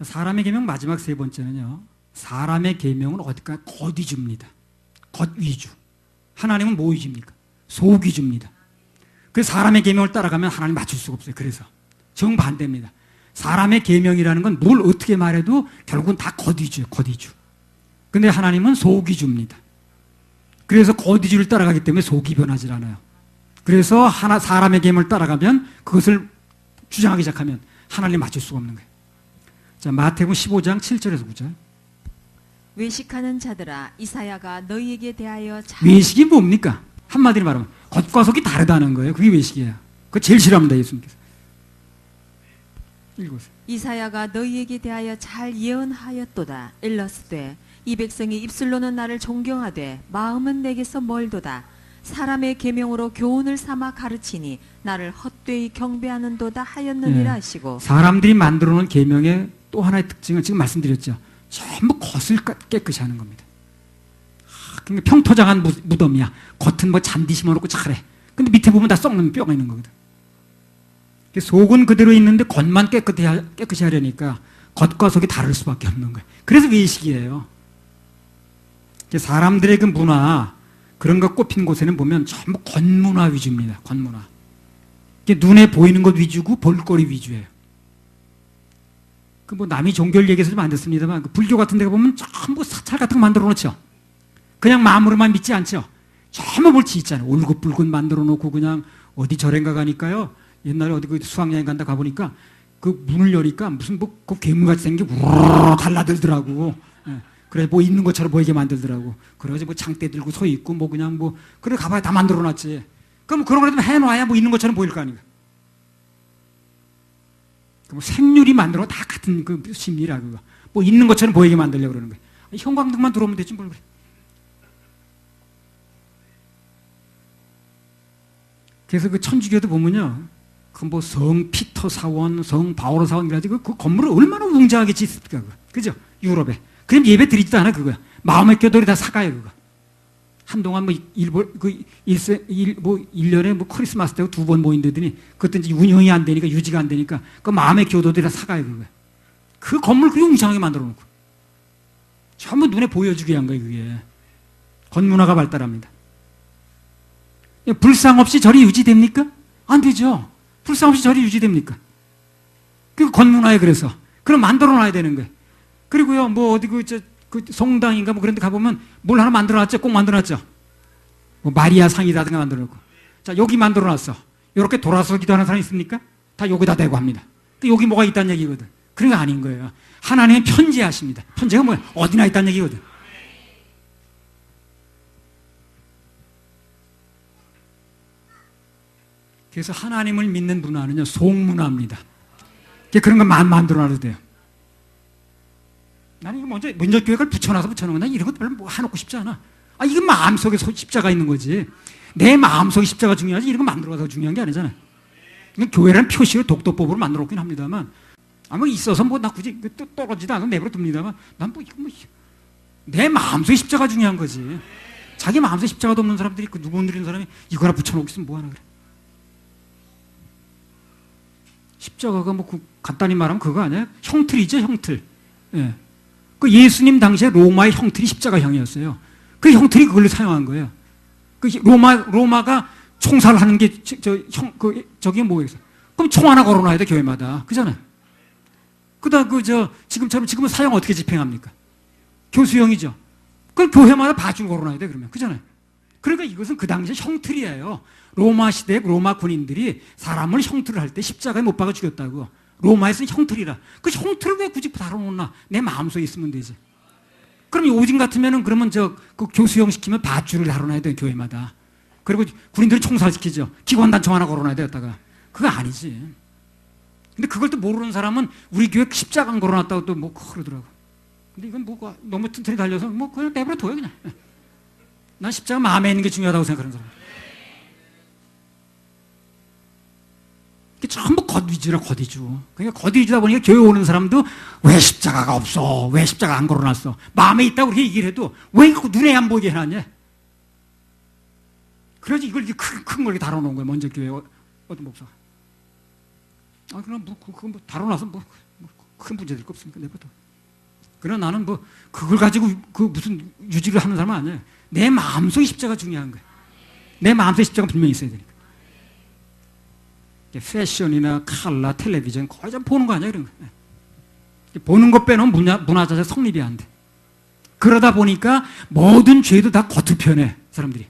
사람의 계명 마지막 세 번째는요. 사람의 계명은 어디까 것 위주입니다. 것 위주. 하나님은 뭐 위주입니까? 속 위주입니다. 그래서 사람의 계명을 따라가면 하나님 맞출 수가 없어요. 그래서 정반대입니다. 사람의 계명이라는 건 뭘 어떻게 말해도 결국은 다 것 위주예요. 것 위주. 근데 하나님은 속 위주입니다. 그래서 것 위주를 따라가기 때문에 속이 변하지 않아요. 그래서 사람의 계명을 따라가면 그것을 주장하기 시작하면 하나님 맞출 수가 없는 거예요. 자, 마태복음 15장 7절에서 9절. 외식하는 자들아, 이사야가 너희에게 대하여 잘 외식이 뭡니까? 한마디로 말하면 겉과 속이 다르다는 거예요. 그게 외식이에요. 그거 제일 싫어합니다, 예수님께서. 읽으세요. 이사야가 너희에게 대하여 잘 예언하였도다. 일러스되 이 백성이 입술로는 나를 존경하되 마음은 내게서 멀도다. 사람의 계명으로 교훈을 삼아 가르치니 나를 헛되이 경배하는도다 하였느니라 하시고. 사람들이 만들어 놓은 계명의 또 하나의 특징은 지금 말씀드렸죠. 전부 겉을 깨끗이 하는 겁니다. 그러니까 평토장한 무덤이야. 겉은 뭐 잔디 심어놓고 잘해. 근데 밑에 보면 다 썩는 뼈가 있는 거거든. 속은 그대로 있는데 겉만 깨끗이 하려니까 겉과 속이 다를 수밖에 없는 거예요. 그래서 외식이에요. 사람들의 그 문화, 그런 거 꼽힌 곳에는 보면 전부 겉문화 위주입니다. 겉문화. 눈에 보이는 것 위주고 볼거리 위주예요. 그 뭐 남이 종교를 얘기해서 좀 안 됐습니다만 그 불교 같은 데 보면 전부 사찰 같은 거 만들어 놓죠. 그냥 마음으로만 믿지 않죠. 전부 뭘 짓잖아요. 울긋불긋 만들어 놓고 그냥 어디 절인가 가니까요. 옛날에 어디 그 수학여행 간다 가보니까 그 문을 여니까 무슨 뭐 그 괴물같이 생긴 게 우르르 달라들더라고. 예. 그래 뭐 있는 것처럼 보이게 만들더라고. 그래가지고 뭐 장대 들고 서 있고 뭐 그냥 뭐 그래 가봐야 다 만들어 놨지. 그럼 그런 거라도 해놔야 뭐 있는 것처럼 보일 거 아닌가. 뭐 생률이 만들어 다 같은 그 심리라 그거. 뭐 있는 것처럼 보이게 만들려고 그러는 거야. 형광등만 들어오면 되지 뭘 그래. 그래서 그 천주교도 보면요. 그 뭐 성 피터 사원, 성 바오로 사원 그래가지고 그 건물을 얼마나 웅장하게 짓습니까 그거. 그죠? 유럽에. 그럼 예배 드리지도 않아 그거야. 마음의 교도리 다 사가요 그거. 한동안 뭐 뭐 1년에 뭐 크리스마스 때고 2번 모인다더니 그것도 이제 운영이 안 되니까 유지가 안 되니까 그 마음의 교도들이 다 사가요 그거. 그 건물 그렇게 웅장하게 만들어 놓고 전부 눈에 보여주게 한 거예요 그게. 건문화가 발달합니다. 불상 없이 절이 유지됩니까? 안 되죠. 불상 없이 절이 유지됩니까? 그 건문화에 그래서 그럼 만들어 놔야 되는 거예요. 그리고요 뭐 어디 그 성당인가 뭐 그런 데 가보면 뭘 하나 만들어놨죠. 꼭 만들어놨죠. 뭐 마리아 상이라든가 만들어놓고. 자, 여기 만들어놨어. 이렇게 돌아서 기도하는 사람 있습니까? 다 여기다 대고 합니다. 여기 뭐가 있다는 얘기거든. 그런 거 아닌 거예요. 하나님은 편지하십니다. 편지가 뭐야? 어디나 있다는 얘기거든. 그래서 하나님을 믿는 문화는요, 속문화입니다. 그런 거 만들어놔도 돼요. 나는 이거 먼저 교회를 붙여놔서 붙여놓으면 이런 것 별로 뭐 해놓고 싶지 않아. 이건 마음속에 십자가 있는 거지. 내 마음속에 십자가 중요하지, 이런 거 만들어서 중요한 게 아니잖아요. 교회라는 표시로 독도법으로 만들어 놓긴 합니다만, 뭐 있어서 나 굳이 또 떨어지도 않아도 내버려 둡니다만, 난 내 마음속에 십자가 중요한 거지. 자기 마음속에 십자가도 없는 사람들이, 누구 건드리는 사람이 이거나 붙여놓겠으면 뭐하나 그래. 십자가가 간단히 말하면 그거 아니에요? 형틀이죠, 형틀. 예. 그 예수님 당시에 로마의 형틀이 십자가형이었어요. 그 형틀이 그걸로 사용한 거예요. 그 로마가 총살을 하는 게 저게 뭐겠어? 그럼 총 하나 걸어놔야 돼, 교회마다. 그잖아요. 지금은 사형 어떻게 집행합니까? 교수형이죠. 그럼 교회마다 밧줄 걸어놔야 돼, 그러면. 그잖아요. 그러니까 이것은 그 당시에 형틀이에요. 로마 시대 로마 군인들이 사람을 형틀을 할 때 십자가에 못 박아 죽였다고. 로마에서는 형틀이라. 그 형틀을 왜 굳이 다뤄놓나? 내 마음속에 있으면 되지. 그럼 요즘 같으면은 그러면 그 교수형 시키면 밧줄을 다뤄놔야 돼, 교회마다. 그리고 군인들이 총살시키죠. 기관단총 하나 걸어놔야 되었다가. 그거 아니지. 근데 그걸 또 모르는 사람은 우리 교회 십자가 안 걸어놨다고 또 그러더라고. 근데 이건 너무 튼튼히 달려서 그냥 내버려 둬요, 그냥. 난 십자가 마음에 있는 게 중요하다고 생각하는 사람. 전부 겉 위주라, 겉 위주. 그러니까 겉 위주다 보니까 교회 오는 사람도 왜 십자가가 없어? 왜 십자가 안 걸어놨어? 마음에 있다고 그렇게 얘기를 해도 왜 이거 눈에 안 보이게 해놨냐? 그래서 이걸 큰 걸 다뤄놓은 거예요, 먼저 교회 어떤 목사가. 그럼 그거 다뤄놔서 큰 문제 될 거 없으니까 내버려. 그러나 나는 그걸 가지고 무슨 유지를 하는 사람은 아니에요. 내 마음속에 십자가 중요한 거예요. 내 마음속에 십자가 분명히 있어야 되니까. 패션이나 칼라, 텔레비전 거의 좀 보는 거 아니야, 이런 거. 보는 것 빼놓으면 문화 자체 성립이 안 돼. 그러다 보니까 모든 죄도 다 겉으로 표현해, 사람들이.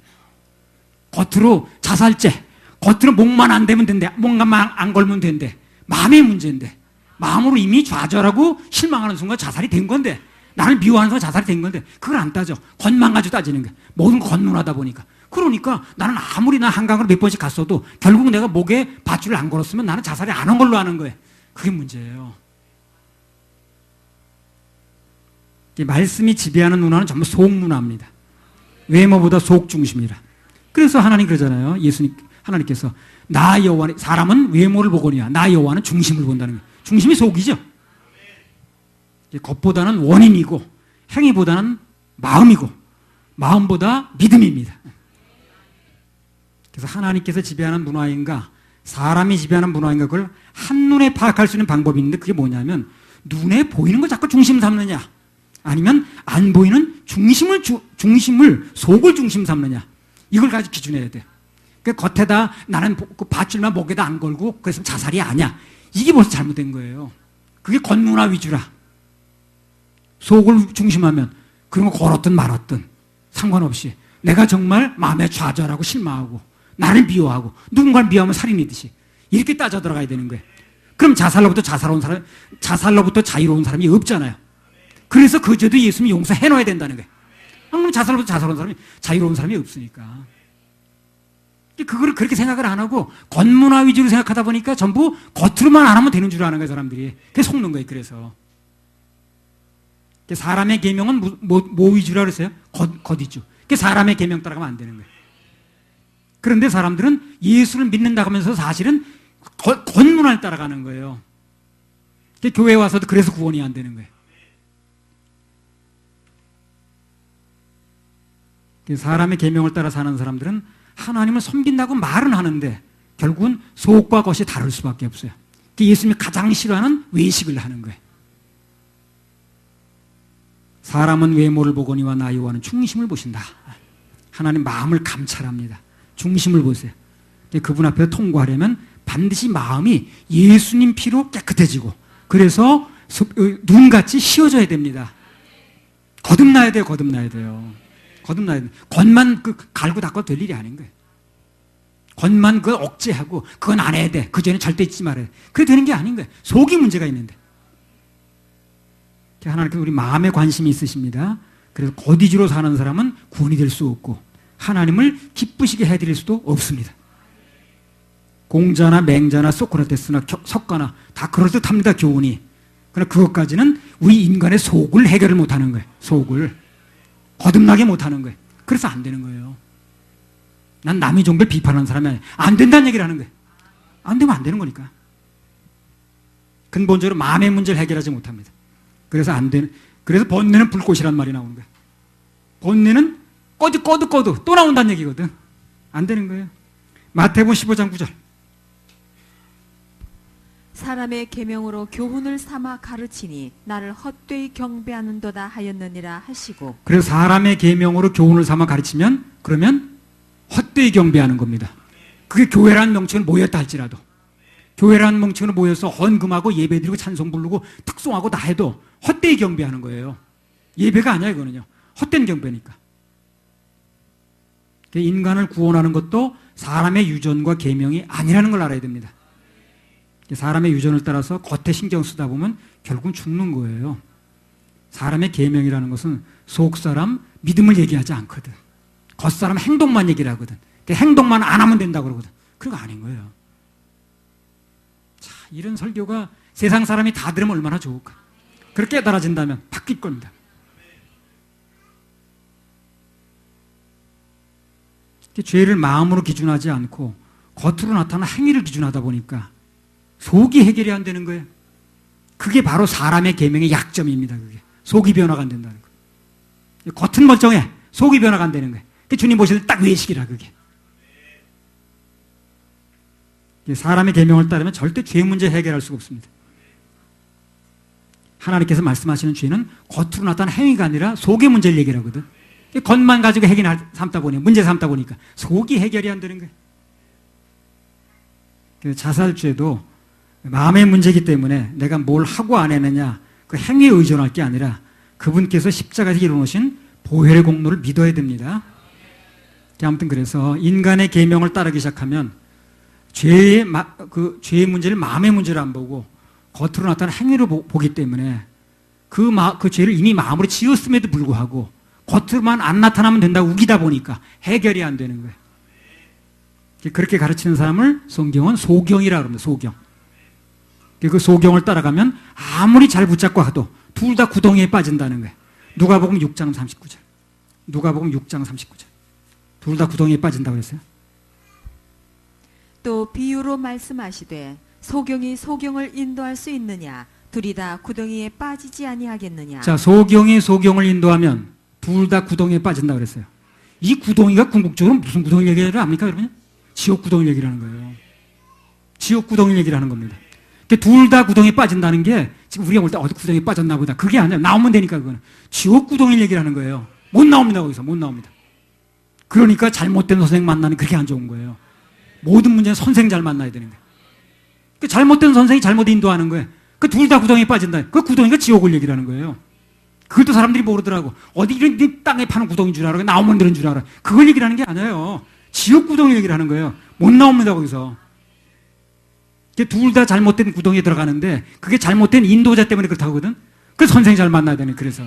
겉으로 자살죄, 겉으로 목만 안 대면 된대, 목만 안 걸면 된대. 마음의 문제인데, 마음으로 이미 좌절하고 실망하는 순간 자살이 된 건데, 나를 미워하는 순간 자살이 된 건데, 그걸 안 따져. 겉만 가지고 따지는 거야. 모든 겉문하다 보니까. 그러니까 나는 아무리 한강으로 몇 번씩 갔어도 결국 내가 목에 밧줄을 안 걸었으면 나는 자살이 안 한 걸로 아는 거예요. 그게 문제예요. 말씀이 지배하는 문화는 전부 속문화입니다. 외모보다 속 중심이라. 그래서 하나님 그러잖아요. 하나님께서 나 여호와, 사람은 외모를 보거니와 나 여호와는 중심을 본다는 거예요. 중심이 속이죠. 겉보다는 원인이고 행위보다는 마음이고 마음보다 믿음입니다. 그래서 하나님께서 지배하는 문화인가 사람이 지배하는 문화인가 그걸 한눈에 파악할 수 있는 방법이 있는데 그게 뭐냐면 눈에 보이는 걸 자꾸 중심 삼느냐 아니면 안 보이는 중심을 속을 중심 삼느냐 이걸 가지고 기준해야 돼. 그러니까 겉에다 나는 그 밧줄만 목에다 안 걸고 그래서 자살이 아니야. 이게 벌써 잘못된 거예요. 그게 겉문화 위주라. 속을 중심하면 그런 거 걸었든 말았든 상관없이 내가 정말 마음에 좌절하고 실망하고 나를 미워하고 누군가를 미워하면 살인이듯이 이렇게 따져 들어가야 되는 거예요. 그럼 자살로부터 자유로운 사람이 없잖아요. 그래서 그 죄도 예수님이 용서해 놔야 된다는 거예요. 그럼 자살로부터 자유로운 사람이 자유로운 사람이 없으니까. 그거를 그렇게 생각을 안 하고 겉문화 위주로 생각하다 보니까 전부 겉으로만 안 하면 되는 줄 아는 거예요, 사람들이. 그게 속는 거예요, 그래서. 사람의 계명은 뭐 위주라 그랬어요? 겉 위주. 사람의 계명 따라가면 안 되는 거예요. 그런데 사람들은 예수를 믿는다고 하면서 사실은 겉문화를 따라가는 거예요. 교회에 와서도 그래서 구원이 안 되는 거예요. 사람의 계명을 따라 사는 사람들은 하나님을 섬긴다고 말은 하는데 결국은 속과 겉이 다를 수밖에 없어요. 예수님이 가장 싫어하는 외식을 하는 거예요. 사람은 외모를 보거니와 나 여호와는 중심을 보신다. 하나님 마음을 감찰합니다. 중심을 보세요. 그분 앞에 통과하려면 반드시 마음이 예수님 피로 깨끗해지고 그래서 눈같이 씌워져야 됩니다. 거듭나야 돼요. 거듭나야 돼요. 겉만 갈고 닦아도 될 일이 아닌 거예요. 겉만 그걸 억제하고 그건 안 해야 돼. 그 전에 절대 잊지 말아야 돼. 그게 되는 게 아닌 거예요. 속이 문제가 있는데. 하나님께서 우리 마음에 관심이 있으십니다. 그래서 겉위주로 사는 사람은 구원이 될 수 없고 하나님을 기쁘시게 해드릴 수도 없습니다. 공자나 맹자나 소크라테스나 석가나 다 그럴듯합니다, 교훈이. 그러나 그것까지는 우리 인간의 속을 해결을 못하는 거예요. 속을 거듭나게 못하는 거예요. 그래서 안 되는 거예요. 난 남의 종교를 비판하는 사람이 아니에요. 안 된다는 얘기를 하는 거예요. 안 되면 안 되는 거니까. 근본적으로 마음의 문제를 해결하지 못합니다. 그래서 안 되는, 그래서 번뇌는 불꽃이란 말이 나오는 거예요. 번뇌는 꺼도 또 나온다는 얘기거든. 안 되는 거예요. 마태복음 15장 9절. 사람의 계명으로 교훈을 삼아 가르치니 나를 헛되이 경배하는도다 하였느니라 하시고. 그래서 사람의 계명으로 교훈을 삼아 가르치면 그러면 헛되이 경배하는 겁니다. 그게 교회라는 명칭으로 모였다 할지라도, 교회라는 명칭으로 모여서 헌금하고 예배드리고 찬송 부르고 특송하고 다 해도 헛되이 경배하는 거예요. 예배가 아니야 이거는요. 헛된 경배니까. 인간을 구원하는 것도 사람의 유전과 계명이 아니라는 걸 알아야 됩니다. 사람의 유전을 따라서 겉에 신경 쓰다 보면 결국은 죽는 거예요. 사람의 계명이라는 것은 속사람 믿음을 얘기하지 않거든. 겉사람 행동만 얘기를 하거든. 행동만 안 하면 된다고 그러거든. 그거 아닌 거예요. 자, 이런 설교가 세상 사람이 다 들으면 얼마나 좋을까. 그렇게 깨달아진다면 바뀔 겁니다. 죄를 마음으로 기준하지 않고 겉으로 나타나는 행위를 기준하다 보니까 속이 해결이 안 되는 거예요. 그게 바로 사람의 계명의 약점입니다. 그게 속이 변화가 안 된다는 거예요. 겉은 멀쩡해, 속이 변화가 안 되는 거예요. 주님 보실 때 딱 외식이라 그게. 사람의 계명을 따르면 절대 죄 문제 해결할 수가 없습니다. 하나님께서 말씀하시는 죄는 겉으로 나타나는 행위가 아니라 속의 문제를 얘기하거든. 겉만 가지고 해결 삼다 보니 문제 삼다 보니까 속이 해결이 안 되는 거예요. 자살죄도 마음의 문제이기 때문에 내가 뭘 하고 안 했느냐 그 행위에 의존할 게 아니라 그분께서 십자가에서 이루어놓으신 보혈의 공로를 믿어야 됩니다. 아무튼 그래서 인간의 계명을 따르기 시작하면 죄의 문제를 마음의 문제로 안 보고 겉으로 나타나는 행위로 보기 때문에 그 죄를 이미 마음으로 지었음에도 불구하고 겉으로만 안 나타나면 된다고 우기다 보니까 해결이 안 되는 거예요. 그렇게 가르치는 사람을 성경은 소경이라고 합니다. 소경. 그 소경을 따라가면 아무리 잘 붙잡고 하도 둘 다 구덩이에 빠진다는 거예요. 누가복음 6장 39절. 누가복음 6장 39절. 둘 다 구덩이에 빠진다고 그랬어요. 또 비유로 말씀하시되 소경이 소경을 인도할 수 있느냐? 둘이 다 구덩이에 빠지지 아니하겠느냐? 자, 소경이 소경을 인도하면 둘 다 구덩이에 빠진다고 그랬어요. 이 구덩이가 궁극적으로 무슨 구덩이 얘기를 합니까, 여러분? 지옥 구덩이 얘기를 하는 거예요. 지옥 구덩이 얘기를 하는 겁니다. 둘 다 구덩이에 빠진다는 게 지금 우리가 볼 때 어디 구덩이에 빠졌나 보다. 그게 아니라 나오면 되니까 그거는. 지옥 구덩이 얘기를 하는 거예요. 못 나옵니다, 거기서. 못 나옵니다. 그러니까 잘못된 선생 만나는 그게 안 좋은 거예요. 모든 문제는 선생 잘 만나야 되는 거예요. 그 잘못된 선생이 잘못 인도하는 거예요. 그 둘 다 구덩이에 빠진다. 그 구덩이가 지옥을 얘기를 하는 거예요. 그것도 사람들이 모르더라고. 어디 이런 땅에 파는 구덩이인 줄 알아. 나오면 되는 줄 알아. 그걸 얘기를 하는 게 아니에요. 지옥 구덩이 얘기를 하는 거예요. 못 나옵니다, 거기서. 둘 다 잘못된 구덩이에 들어가는데 그게 잘못된 인도자 때문에 그렇다고 하거든. 그 선생이 잘 만나야 되는. 그래서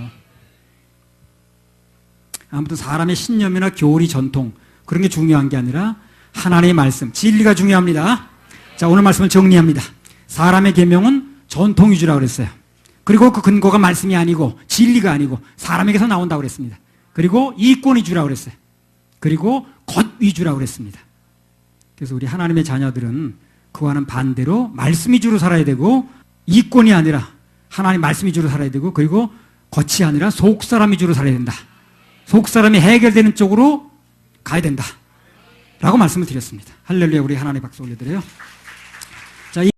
아무튼 사람의 신념이나 교리 전통 그런 게 중요한 게 아니라 하나님의 말씀, 진리가 중요합니다. 자, 오늘 말씀을 정리합니다. 사람의 계명은 전통 위주라고 그랬어요. 그리고 그 근거가 말씀이 아니고 진리가 아니고 사람에게서 나온다고 그랬습니다. 그리고 이권 위주라고 그랬어요. 그리고 것 위주라고 그랬습니다. 그래서 우리 하나님의 자녀들은 그와는 반대로 말씀 위주로 살아야 되고 이권이 아니라 하나님 말씀 위주로 살아야 되고 그리고 겉이 아니라 속사람 위주로 살아야 된다. 속사람이 해결되는 쪽으로 가야 된다 라고 말씀을 드렸습니다. 할렐루야. 우리 하나님 박수 올려드려요.